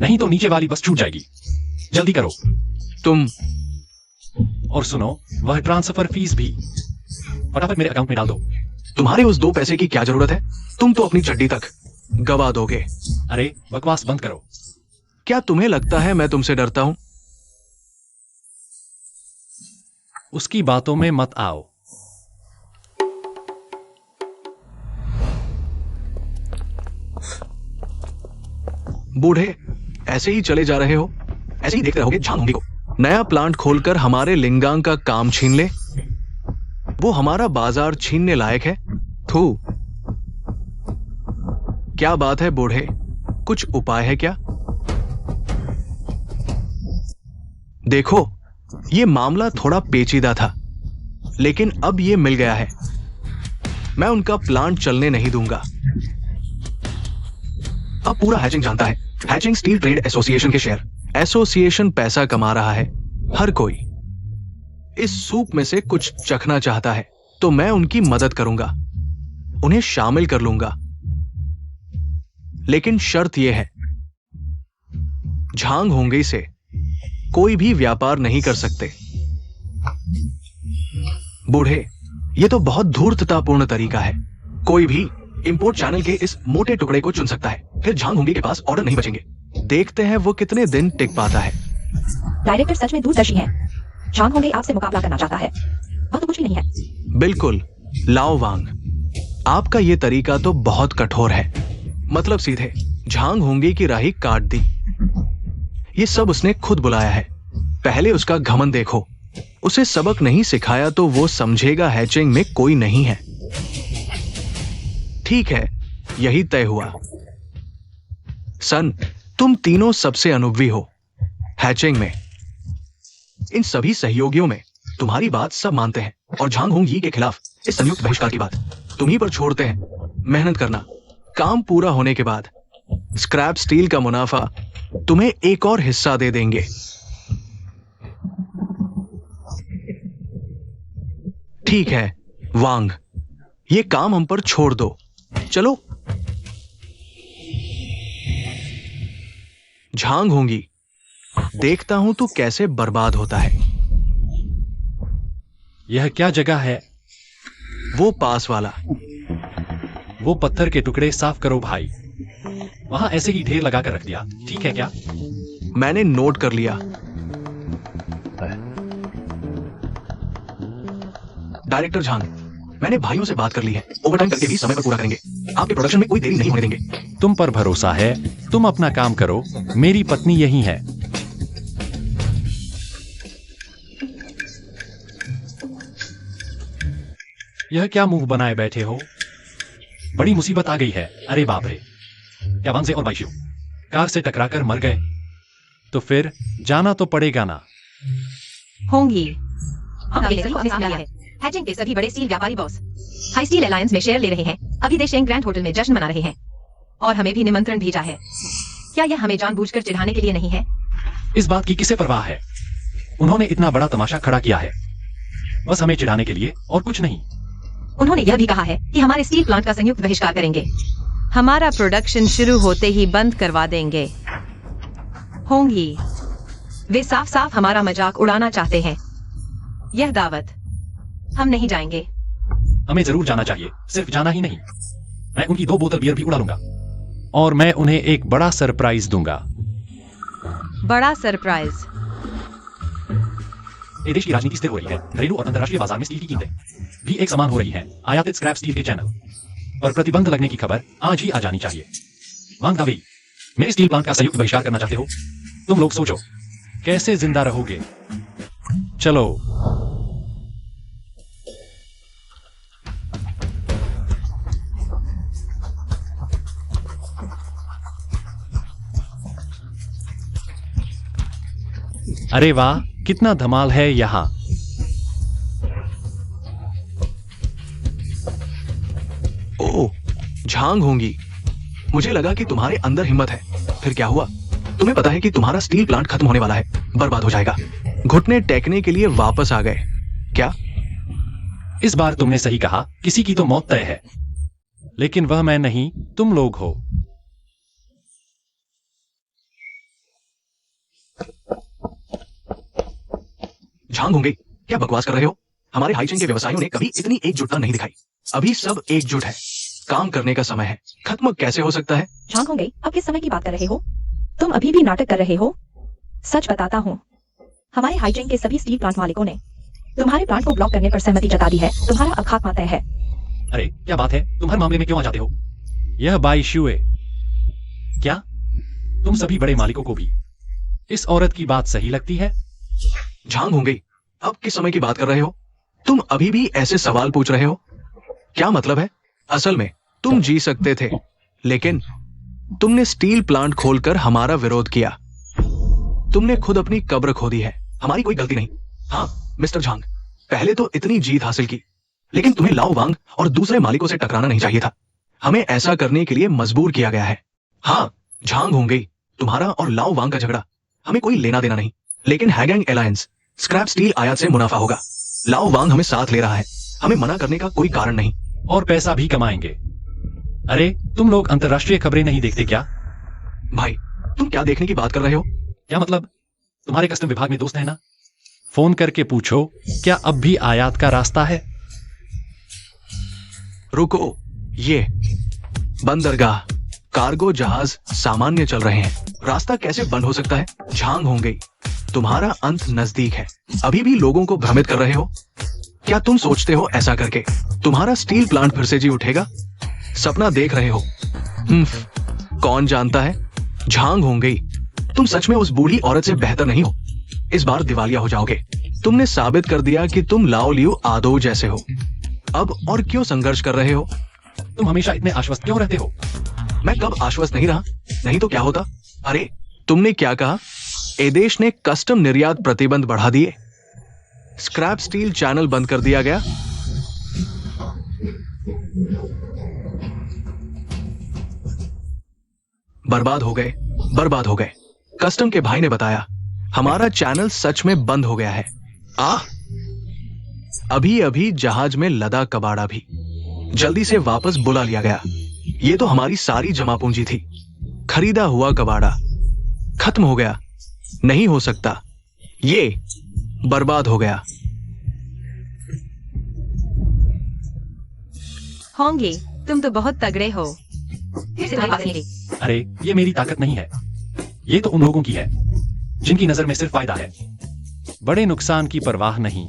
नहीं तो नीचे वाली बस छूट जाएगी। जल्दी करो। तुम और सुनो, वह ट्रांसफर फीस भी फटाफट मेरे अकाउंट में डाल दो। तुम्हारे उस 2 पैसे की क्या जरूरत है? तुम तो अपनी चड्डी तक गवा दोगे। अरे बकवास बंद करो। क्या तुम्हें लगता है मैं तुमसे डरता हूं? उसकी बातों में मत आओ। बूढ़े, ऐसे ही चले जा रहे हो? ऐसे ही देखते रहोगे झांग होंगी को? नया प्लांट खोलकर हमारे लिंगांग का काम छीन ले? वो हमारा बाजार छीनने लायक है? थू। क्या बात है बूढ़े, कुछ उपाय है क्या? देखो, ये मामला थोड़ा पेचीदा था, लेकिन अब ये मिल गया है। मैं उनका प्लांट चलने नहीं दूंगा। अब पूरा हैचिंग जानता है, हैचिंग स्टील ट्रेड एसोसिएशन के शेयर। एसोसिएशन पैसा कमा रहा है, हर कोई इस सूप में से कुछ चखना चाहता है, तो मैं उनकी मदद करूंगा, उन्हें शामिल कर लूंगा। लेकिन शर्त यह है, झांग होंगे से कोई भी व्यापार नहीं कर सकते। बूढ़े, यह तो बहुत धूर्ततापूर्ण तरीका है। कोई भी इंपोर्ट चैनल के इस मोटे टुकड़े को चुन सकता है, फिर झांग होंगे के पास ऑर्डर नहीं बचेंगे। देखते हैं वो कितने दिन टिक पाता है। डायरेक्टर सच में दूरदर्शी है। झांग होंगे आपसे मुकाबला करना चाहता है, वह तो कुछ भी नहीं है। बिल्कुल लाओ वांग, आपका ये तरीका तो बहुत कठोर है। मतलब सीधे झांग होंगे की राही काट दी। ये सब उसने खुद बुलाया है। पहले उसका घमंड देखो। उसे सबक नहीं सिखाया तो वो समझेगा हैचिंग में कोई नहीं है। ठीक है, यही तय हुआ। सन, तुम तीनों सबसे अनुभवी हो हैचिंग में। इन सभी सहयोगियों में तुम्हारी बात सब मानते हैं, और झांग होंग यी के खिलाफ इस संयुक्त बहिष्कार की बात तुम्ही पर छोड़ते हैं। मेहनत करना, काम पूरा होने के बाद स्क्रैप स्टील का मुनाफा तुम्हें एक और हिस्सा दे देंगे। ठीक है वांग, ये काम हम पर छोड़ दो। चलो। झांग होंगी, देखता हूं तू कैसे बर्बाद होता है। यह क्या जगह है? वो पास वाला। वो पत्थर के टुकड़े साफ करो भाई। वहां ऐसे ही ढेर लगाकर रख दिया, ठीक है क्या? मैंने नोट कर लिया। डायरेक्टर झांग, मैंने भाइयों से बात कर ली है। ओवरटाइम करके भी समय पर पूरा करेंगे। आपके प्रोडक्शन में कोई देरी नहीं होने देंगे। तुम पर भरोसा है, तुम अपना काम करो। मेरी पत्नी यही है। यह क्या मुंह बनाए बैठे हो? बड़ी मुसीबत आ गई है। अरे बाप रे, क्या वांगजे और बाइशू कार से टकराकर मर गए? तो फिर जाना तो पड़ेगा ना। होंगी। हमने सही को अपने सामने लिया है। हैचिंग के सभी बड़े स्टील व्यापारी बॉस हाई स्टील अलायंस में शेयर ले रहे हैं। अभी देशेंग ग्रैंड होटल में जश्न मना रहे हैं, और हमें भी निमंत्रण भेजा है। क्या यह हमें जानबूझकर चिढ़ाने के लिए नहीं है? इस बात की किसे परवाह है? उन्होंने इतना बड़ा तमाशा खड़ा किया है, बस हमें चिढ़ाने के लिए, और कुछ नहीं। उन्होंने यह भी कहा है कि हमारे स्टील प्लांट का संयुक्त बहिष्कार करेंगे। हमारा प्रोडक्शन शुरू होते ही बंद करवा देंगे। होंगी, वे साफ साफ हमारा मजाक उड़ाना चाहते हैं। यह दावत हम नहीं जाएंगे। हमें जरूर जाना चाहिए, सिर्फ जाना ही नहीं। मैं उनकी 2 बोतल बियर भी उड़ा लूंगा, और मैं उन्हें एक बड़ा सरप्राइज दूंगा। बड़ा सरप्राइज? ये देश की राजनीति स्थिर हो रही है। घरेलू और अंतर्राष्ट्रीय बाजार में स्टील की कीमतें भी एक समान हो रही हैं। आयातित स्क्रैप स्टील के चैनल पर प्रतिबंध लगने की खबर आज ही आ जानी चाहिए। वांग दावेई, मेरे स्टील प्लांट का संयुक्त बहिष्कार करना चाहते हो? तुम लोग सोचो, कैसे जिंदा रहोगे? चलो। अरे वाह, कितना धमाल है यहाँ। ओह, झांग होंगी, मुझे लगा कि तुम्हारे अंदर हिम्मत है। फिर क्या हुआ? तुम्हें पता है कि तुम्हारा स्टील प्लांट खत्म होने वाला है, बर्बाद हो जाएगा। घुटने टेकने के लिए वापस आ गए क्या? इस बार तुमने सही कहा, किसी की तो मौत तय है, लेकिन वह मैं नहीं, तुम लोग हो। झांग होंगे, क्या बकवास कर रहे हो? हमारे हाइजीन के व्यवसायियों ने कभी इतनी एकजुटता नहीं दिखाई। अभी सब एकजुट है, काम करने का समय है। खत्म कैसे हो सकता है? झांग होंगे, अब किस समय की बात कर रहे हो? तुम अभी भी नाटक कर रहे हो? सच बताता हूँ, हमारे हाइजीन के सभी स्टील प्लांट मालिकों ने तुम्हारे प्लांट को ब्लॉक करने पर सहमति जता दी है। तुम्हारा अब खात्मा तय है। अरे क्या बात है, तुम हर मामले में क्यों आ जाते हो? यह बाइशुए, क्या तुम सभी बड़े मालिकों को भी इस औरत की बात सही लगती है? झांग होंगे, अब किस समय की बात कर रहे हो? तुम अभी भी ऐसे सवाल पूछ रहे हो? क्या मतलब है? असल में तुम जी सकते थे, लेकिन तुमने स्टील प्लांट खोलकर हमारा विरोध किया। तुमने खुद अपनी कब्र खोदी है, हमारी कोई गलती नहीं। हाँ मिस्टर झांग, पहले तो इतनी जीत हासिल की, लेकिन तुम्हें लाओ वांग और दूसरे मालिकों से टकराना नहीं चाहिए था। हमें ऐसा करने के लिए मजबूर किया गया है। हाँ झांग होंगे, तुम्हारा और लाओ वांग का झगड़ा हमें कोई लेना देना नहीं, लेकिन हैगैंग एलायंस स्क्रैप स्टील आयात से मुनाफा होगा। लाओ वांग हमें साथ ले रहा है, हमें मना करने का कोई कारण नहीं। और पैसा भी कमाएंगे। अरे तुम लोग अंतर्राष्ट्रीय खबरें नहीं देखते क्या? भाई तुम क्या देखने की बात कर रहे हो? क्या मतलब? तुम्हारे कस्टम विभाग में दोस्त है ना? फोन करके पूछो, क्या अब भी आयात का रास्ता है? रुको, ये बंदरगाह, कार्गो जहाज सामान्य चल रहे हैं, रास्ता कैसे बंद हो सकता है? झांग होंगे, तुम्हारा अंत नजदीक है। अभी भी लोगों को भ्रमित कर रहे हो? क्या तुम सोचते हो ऐसा करके तुम्हारा स्टील प्लांट फिर से जी उठेगा? सपना देख रहे हो? कौन जानता है? झांग होंगे, तुम सच में उस बूढ़ी औरत से बेहतर नहीं हो। इस बार दिवालिया हो जाओगे। तुमने साबित कर दिया कि तुम लाओ लियो आदो जैसे हो। अब और क्यों संघर्ष कर रहे हो? तुम हमेशा इतने आश्वस्त क्यों रहते हो? मैं कब आश्वस्त नहीं रहा? नहीं तो क्या होता? अरे तुमने क्या कहा? ए देश ने कस्टम निर्यात प्रतिबंध बढ़ा दिए, स्क्रैप स्टील चैनल बंद कर दिया गया। बर्बाद हो गए, बर्बाद हो गए। कस्टम के भाई ने बताया हमारा चैनल सच में बंद हो गया है। अभी अभी जहाज में लदा कबाड़ा भी जल्दी से वापस बुला लिया गया। ये तो हमारी सारी जमा पूंजी थी, खरीदा हुआ कबाड़ा खत्म हो गया। नहीं हो सकता, ये बर्बाद हो गया। होंगे, तुम तो बहुत तगड़े हो। फिर से तुम्हारे पास नहीं गई। अरे ये मेरी ताकत नहीं है, ये तो उन लोगों की है जिनकी नजर में सिर्फ फायदा है, बड़े नुकसान की परवाह नहीं।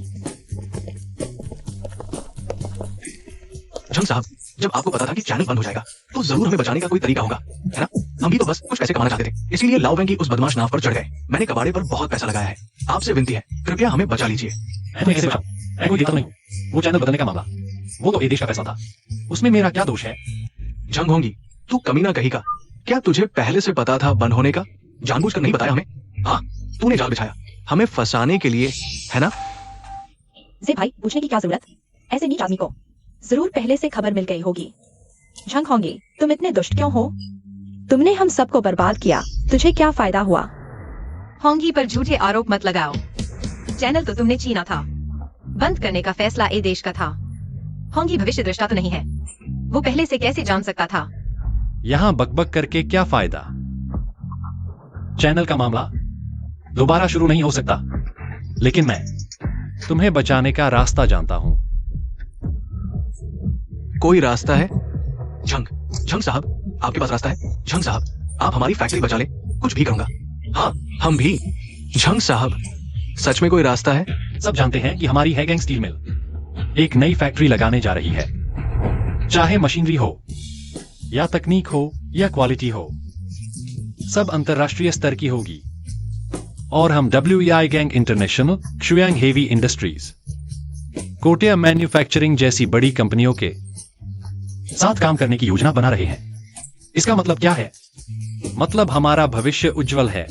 झंग साहब, जब आपको पता था कि चैनल बंद हो जाएगा तो जरूर हमें बचाने का कोई तरीका होगा, है ना? हम भी तो बस कुछ पैसे कमाना चाहते थे, इसीलिए लाओ वेंग की उस बदमाश नाव पर चढ़ गए। मैंने कबाड़े पर बहुत पैसा लगाया है, आपसे विनती है कृपया हमें बचा लीजिए। मैं तो कैसे बचाऊं? मैं कोई देवता नहीं हूं। वो चैनल बदलने का मामला, वो तो ए देश का फैसला था, उसमें मेरा क्या दोष है? झंग होंगी, तू कमीना कहीं का। क्या तुझे पहले से पता था बंद होने का? जानबूझकर नहीं बताया हमें। हाँ तूने जाल बिछाया हमें फंसाने के लिए, है ना? जे भाई, पूछने की क्या जरूरत? ऐसे नीच आदमी को जरूर पहले से खबर मिल गई होगी। झंग होंगे, तुम इतने दुष्ट क्यों हो? तुमने हम सबको बर्बाद किया, तुझे क्या फायदा हुआ? होंगी पर झूठे आरोप मत लगाओ। चैनल तो तुमने छीना था, बंद करने का फैसला ए देश का था। होंगी भविष्य दृष्टा तो नहीं है, वो पहले से कैसे जान सकता था? यहां बकबक करके क्या फायदा? चैनल का मामला दोबारा शुरू नहीं हो सकता, लेकिन मैं तुम्हें बचाने का रास्ता जानता हूं। कोई रास्ता है? झंग झंग साहब, आपके पास रास्ता है? झंग साहब, आप हमारी फैक्ट्री बचा ले, कुछ भी करूंगा। हाँ हम भी। झंग साहब, सच में कोई रास्ता है? सब जानते हैं कि हमारी हैगैंग स्टील मिल एक नई फैक्ट्री लगाने जा रही है। चाहे मशीनरी हो या तकनीक हो या क्वालिटी हो, सब अंतरराष्ट्रीय स्तर की होगी। और हम WEI गैंग इंटरनेशनल, क्षुयांग हेवी इंडस्ट्रीज, कोटिया मैन्युफैक्चरिंग जैसी बड़ी कंपनियों के साथ काम करने की योजना बना रहे हैं। इसका मतलब क्या है? मतलब हमारा भविष्य उज्जवल है।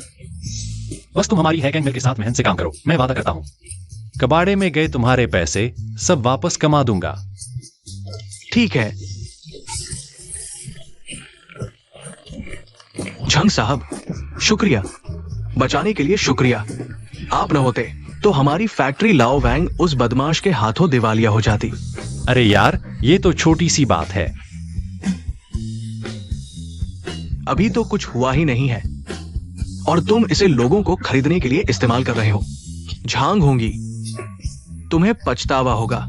बस तुम हमारी हैगैंग मिल के साथ मेहनत से काम करो, मैं वादा करता हूं कबाड़े में गए तुम्हारे पैसे सब वापस कमा दूंगा। ठीक है झंग साहब, शुक्रिया, बचाने के लिए शुक्रिया। आप न होते तो हमारी फैक्ट्री लाओ वैंग उस बदमाश के हाथों दिवालिया हो जाती। अरे यार, ये तो छोटी सी बात है। अभी तो कुछ हुआ ही नहीं है और तुम इसे लोगों को खरीदने के लिए इस्तेमाल कर रहे हो। झांग होंगी, तुम्हें पछतावा होगा।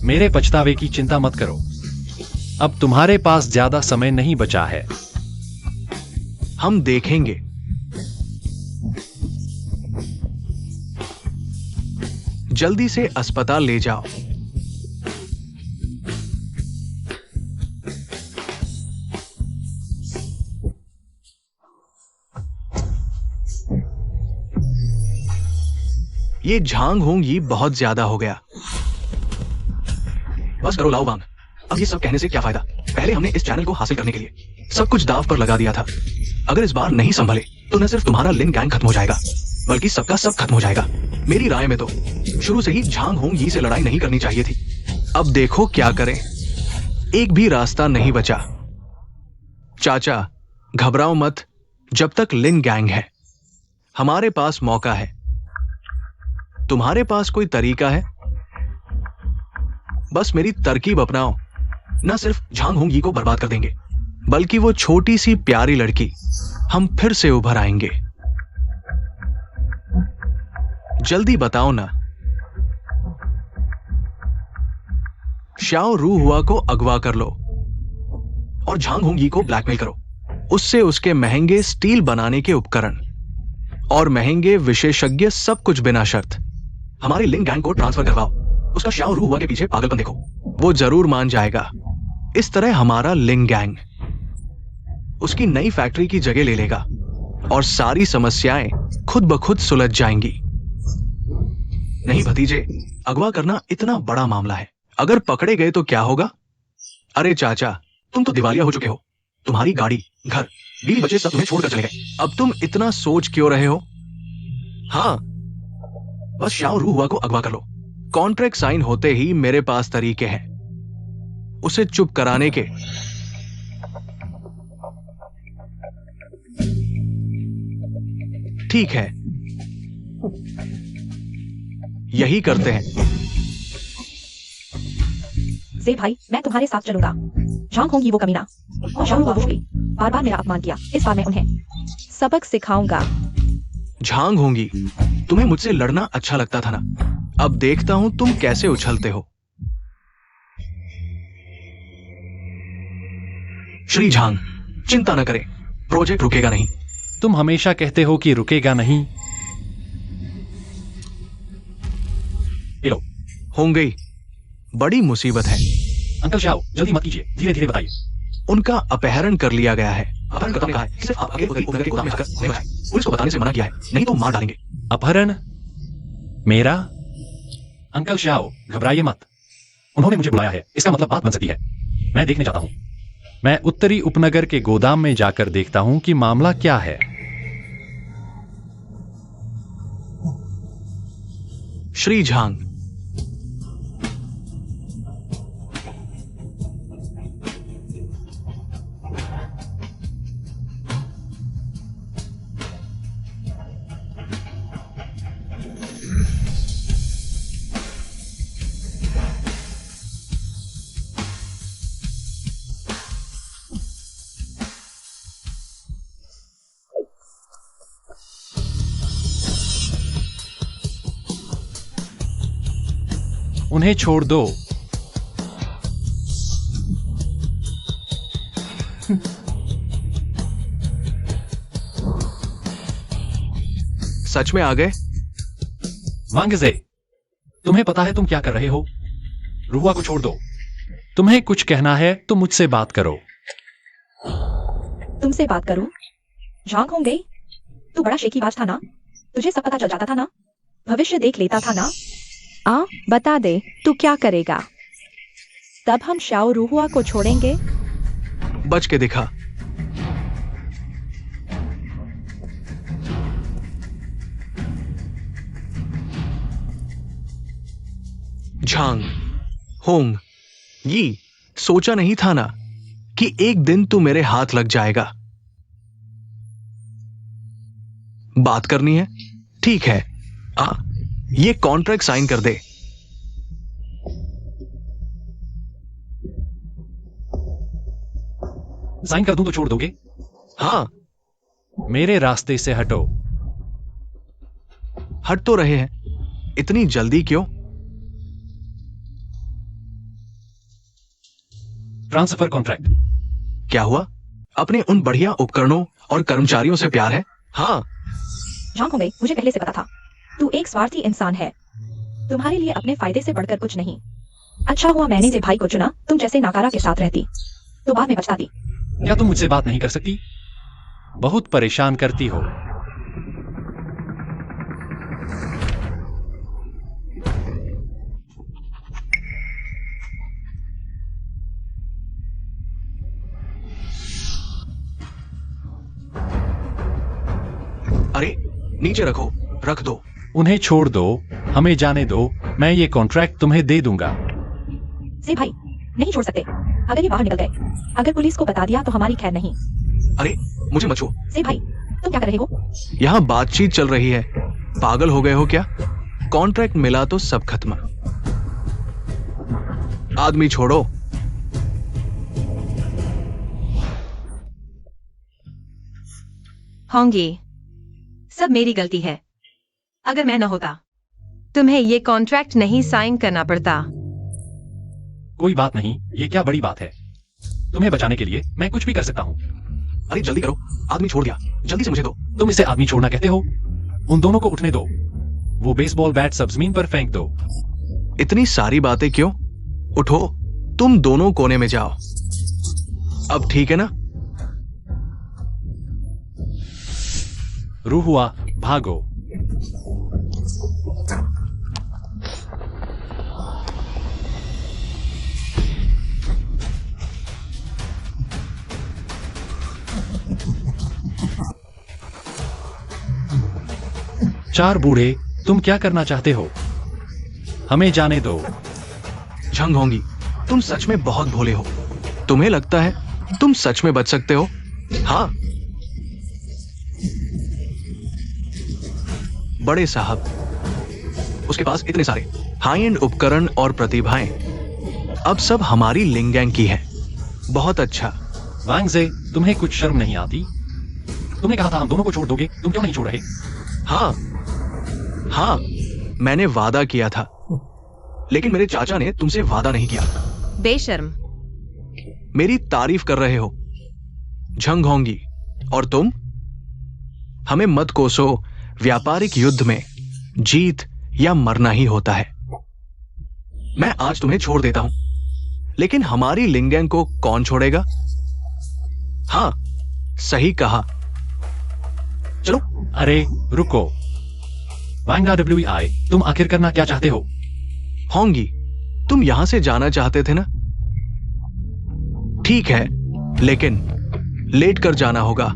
मेरे पछतावे की चिंता मत करो, अब तुम्हारे पास ज्यादा समय नहीं बचा है। हम देखेंगे। जल्दी से अस्पताल ले जाओ। ये झांग होंग ये बहुत ज्यादा हो गया। बस करो लाओ वांग, अब ये सब कहने से क्या फायदा। पहले हमने इस चैनल को हासिल करने के लिए सब कुछ दाव पर लगा दिया था। अगर इस बार नहीं संभले तो न सिर्फ तुम्हारा लिन गैंग खत्म हो जाएगा, बल्कि सबका सब खत्म हो जाएगा। मेरी राय में तो शुरू से ही झांग होंग यी से लड़ाई नहीं करनी चाहिए थी। अब देखो क्या करें, एक भी रास्ता नहीं बचा। चाचा घबराओ मत, जब तक लिन गैंग है हमारे पास मौका है। तुम्हारे पास कोई तरीका है? बस मेरी तरकीब अपनाओ, न सिर्फ झांग होंग यी को बर्बाद कर देंगे, बल्कि वो छोटी सी प्यारी लड़की हम फिर से उभर आएंगे। जल्दी बताओ ना। शाओ रू हुआ को अगवा कर लो और झांग होंग यी को ब्लैकमेल करो। उससे उसके महंगे स्टील बनाने के उपकरण और महंगे विशेषज्ञ, सब कुछ बिना शर्त हमारे लिंग गैंग को ट्रांसफर करवाओ। उसका शाओ रू हुआ के पीछे पागलपन देखो, वो जरूर मान जाएगा। इस तरह हमारा लिंग गैंग उसकी नई फैक्ट्री की जगह ले लेगा और सारी समस्याएं खुद ब खुद सुलझ जाएंगी। नहीं भतीजे, अगवा करना इतना बड़ा मामला है, अगर पकड़े गए तो क्या होगा? अरे चाचा, तुम तो दिवालिया हो चुके हो। तुम्हारी गाड़ी, घर, बीवी बच्चे सब तुम्हें छोड़कर चले गए। अब तुम इतना सोच क्यों रहे हो? हाँ, बस शाओ रू हुआ को अगवा कर लो। कॉन्ट्रैक्ट साइन होते ही मेरे पास तरीके हैं उसे चुप कराने के। ठीक है, यही करते हैं। जे भाई, मैं तुम्हारे साथ चलूंगा। झांग होंगी वो कमीना और शाओ बाबू भी बार बार मेरा अपमान किया। इस बार मैं उन्हें सबक सिखाऊंगा। झांग होंगी, तुम्हें मुझसे लड़ना अच्छा लगता था ना? अब देखता हूं तुम कैसे उछलते हो। श्री झांग, चिंता न करें, प्रोजेक्ट रुकेगा नहीं। तुम हमेशा कहते हो कि रुकेगा नहीं। ये लो। हो गई, बड़ी मुसीबत है। अंकल शाओ, जल्दी मत कीजिए, धीरे धीरे बताइए। उनका अपहरण कर लिया गया है। अपहरणकर्ता ने कहा है कि सिर्फ आप अकेले उधर के गोदाम में जाकर उन्हें बचाएं। पुलिस को बताने से मना किया है, नहीं तो मार डालेंगे। अपहरण मेरा? अंकल शाओ, घबराइए मत। उन्होंने मुझे बुलाया है, इसका मतलब बात बन सकती है। मैं देखने जाता हूं। मैं उत्तरी उपनगर के गोदाम में जाकर देखता हूं कि मामला क्या है। श्री झांग, उन्हें छोड़ दो। सच में आ गए? वांगजे, तुम्हें पता है तुम क्या कर रहे हो? रुहुआ को छोड़ दो। तुम्हें कुछ कहना है तो मुझसे बात करो। तुमसे बात करूं? झांग होंग गई? तू बड़ा शेखीबाज था ना? तुझे सब पता चल जाता था ना? भविष्य देख लेता था ना? बता दे, तू क्या करेगा? तब हम शाओ रूहुआ को छोड़ेंगे। बच के दिखा। झांग होंग यी, सोचा नहीं था ना कि एक दिन तू मेरे हाथ लग जाएगा। बात करनी है? ठीक है, ये कॉन्ट्रैक्ट साइन कर दे। साइन कर दूं तो छोड़ दोगे? हाँ। मेरे रास्ते से हटो। हट तो रहे हैं, इतनी जल्दी क्यों? Transfer contract. क्या हुआ? अपने उन बढ़िया उपकरणों और कर्मचारियों से प्यार है? हाँ। झांग होंग गई, मुझे पहले से पता था। तू एक स्वार्थी इंसान है। तुम्हारे लिए अपने फायदे से बढ़कर कुछ नहीं। अच्छा हुआ मैंने जे भाई को चुना। तुम जैसे नाकारा के साथ रहती तो बाद में पछताती। क्या तुम मुझसे बात नहीं कर सकती? बहुत परेशान करती हो। अरे नीचे रखो, रख दो। उन्हें छोड़ दो, हमें जाने दो। मैं ये कॉन्ट्रैक्ट तुम्हें दे दूंगा। से भाई, नहीं छोड़ सकते। अगर ये बाहर निकल गए, अगर पुलिस को बता दिया तो हमारी खैर नहीं। अरे मुझे मत छुओ। से भाई, तुम क्या कर रहे हो? यहाँ बातचीत चल रही है, पागल हो गए हो क्या? कॉन्ट्रैक्ट मिला तो सब खत्म। आदमी छोड़ो। होंगी, सब मेरी गलती है। अगर मैं न होता, तुम्हें ये कॉन्ट्रैक्ट नहीं साइन करना पड़ता। कोई बात नहीं, ये क्या बड़ी बात है। तुम्हें बचाने के लिए मैं कुछ भी कर सकता हूँ। अरे जल्दी करो, आदमी छोड़ दिया, जल्दी से मुझे दो। तुम इसे आदमी छोड़ना कहते हो? उन दोनों को उठने दो। वो बेसबॉल बैट सब जमीन पर फेंक दो। इतनी सारी बातें क्यों? उठो, तुम दोनों कोने में जाओ। अब ठीक है ना? रूह हुआ, भागो। चार बूढ़े, तुम क्या करना चाहते हो? हमें जाने दो। झंग होंगी, तुम सच में बहुत भोले हो। तुम्हें लगता है तुम सच में बच सकते हो? हाँ। बड़े साहब, उसके पास इतने सारे हाई एंड उपकरण और प्रतिभाएं अब सब हमारी लिंगैंग की है। बहुत अच्छा। वांगजे, तुम्हें कुछ शर्म नहीं आती? तुमने कहा था हम दोनों को छोड़ दोगे, तुम क्यों नहीं छोड़ रहे? हाँ हाँ, मैंने वादा किया था, लेकिन मेरे चाचा ने तुमसे वादा नहीं किया। बेशर्म। मेरी तारीफ कर रहे हो झंग होंगी, और तुम? हमें मत कोसो, व्यापारिक युद्ध में जीत या मरना ही होता है। मैं आज तुम्हें छोड़ देता हूं, लेकिन हमारी लिंगैंग को कौन छोड़ेगा? हाँ, सही कहा। चलो। अरे रुको, वांगा WEI, तुम आखिर करना क्या चाहते हो? होंगी, तुम यहां से जाना चाहते थे ना? ठीक है, लेकिन लेट कर जाना होगा।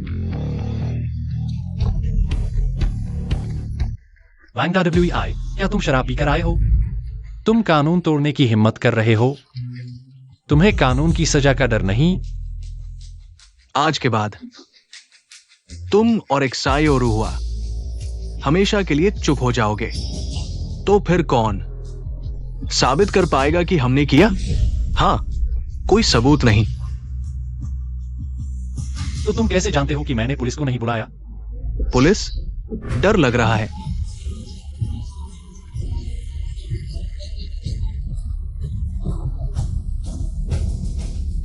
वांगा WEI, क्या तुम शराब पीकर आए हो? तुम कानून तोड़ने की हिम्मत कर रहे हो? तुम्हें कानून की सजा का डर नहीं? आज के बाद तुम और एक्साई और रूहुआ हमेशा के लिए चुप हो जाओगे, तो फिर कौन साबित कर पाएगा कि हमने किया? हाँ, कोई सबूत नहीं। तो तुम कैसे जानते हो कि मैंने पुलिस को नहीं बुलाया? पुलिस? डर लग रहा है।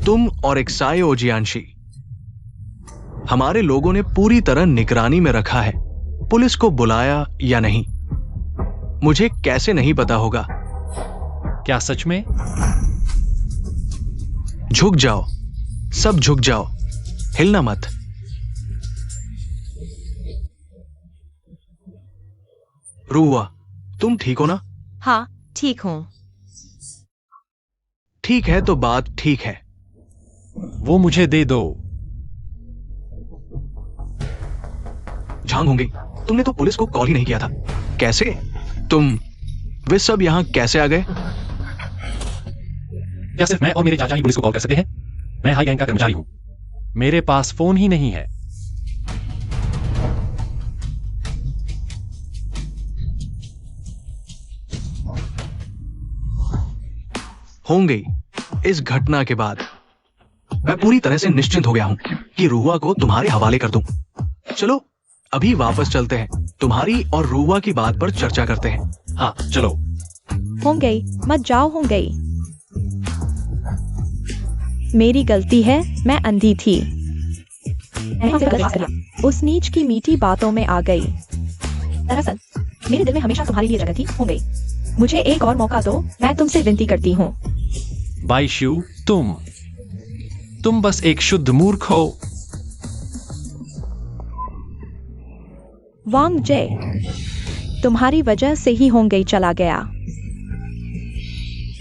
तुम और एक्साई ओजियांशी, हमारे लोगों ने पूरी तरह निगरानी में रखा है। पुलिस को बुलाया या नहीं, मुझे कैसे नहीं पता होगा? क्या सच में? झुक जाओ, सब झुक जाओ, हिलना मत। रूहुआ, तुम ठीक हो ना? हाँ, ठीक हूं। ठीक है तो बात ठीक है। वो मुझे दे दो। झांग होंगी, तुमने तो पुलिस को कॉल ही नहीं किया था। कैसे? तुम वे सब यहां कैसे आ गए? क्या सिर्फ मैं और मेरे चाचा ही पुलिस को कॉल कर सकते हैं? मैं हाई गैंग का कर्मचारी हूं। मेरे पास फोन ही नहीं है। होंगी, इस घटना के बाद मैं पूरी तरह से निश्चिंत हो गया हूं कि रूहुआ को तुम्हारे हवाले कर दूं। चलो अभी वापस चलते हैं, तुम्हारी और रूहुआ की बात पर चर्चा करते हैं। हाँ चलो। होंगे, मत जाओ होंगे। मेरी गलती है, मैं अंधी थी। मैंने आपसे गलत किया। उस नीच की मीठी बातों में आ गई। दरअसल मेरे दिल में हमेशा तुम्हारे लिए जगह थी। होंगे, मुझे एक और मौका दो, मैं तुमसे विनती करती हूँ। बाईशु, तुम बस एक शुद्ध मूर्ख हो। वांग जे, तुम्हारी वजह से ही होंगे चला गया।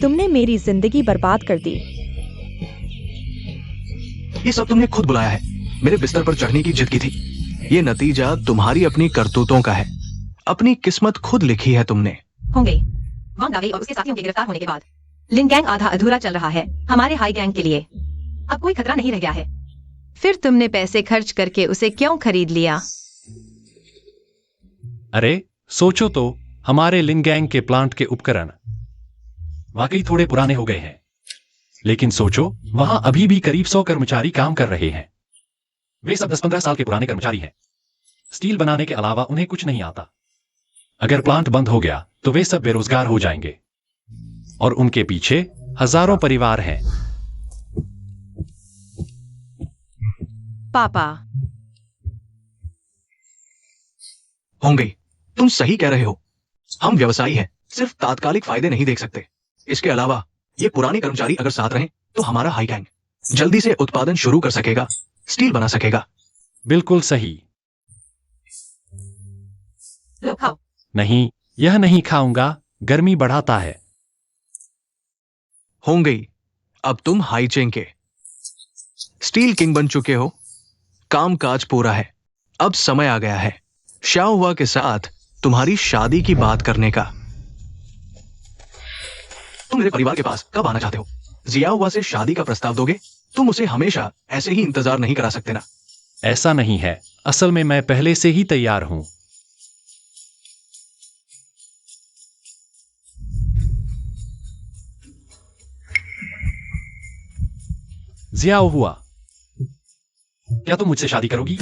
तुमने मेरी जिंदगी बर्बाद कर दी। ये सब तुमने खुद बुलाया है, मेरे बिस्तर पर चढ़ने की जिद की थी। ये नतीजा तुम्हारी अपनी करतूतों का है। अपनी किस्मत खुद लिखी है तुमने। होंगे वांग गावे और उसके साथियों के गिरफ्तार होने के बाद लिन गैंग आधा अधूरा चल रहा है हमारे हाई गैंग के लिए। अब कोई खतरा नहीं रह गया है। फिर तुमने पैसे खर्च करके उसे क्यों खरीद लिया? अरे सोचो तो, हमारे लिनगैंग के प्लांट के उपकरण वाकई थोड़े पुराने हो गए हैं, लेकिन सोचो वहां अभी भी करीब 100 कर्मचारी काम कर रहे हैं। वे सब 10-15 साल के पुराने कर्मचारी हैं। स्टील बनाने के अलावा उन्हें कुछ नहीं आता। अगर प्लांट बंद हो गया तो वे सब बेरोजगार हो जाएंगे और उनके पीछे हजारों परिवार हैं। पापा, होंगे तुम सही कह रहे हो। हम व्यवसायी हैं, सिर्फ तात्कालिक फायदे नहीं देख सकते। इसके अलावा ये पुराने कर्मचारी अगर साथ रहें तो हमारा हाई गैंग जल्दी से उत्पादन शुरू कर सकेगा, स्टील बना सकेगा। बिल्कुल सही। लो खाओ। नहीं, यह नहीं खाऊंगा, गर्मी बढ़ाता है। होंगे अब तुम हाई चेंग के स्टील किंग बन चुके हो। काम काज पूरा है। अब समय आ गया है शाओ हुआ के साथ तुम्हारी शादी की बात करने का। तुम मेरे परिवार के पास कब आना चाहते हो? जिया हुआ से शादी का प्रस्ताव दोगे? तुम उसे हमेशा ऐसे ही इंतजार नहीं करा सकते ना। ऐसा नहीं है, असल में मैं पहले से ही तैयार हूं। जियाओ हुआ, क्या तुम मुझसे शादी करोगी?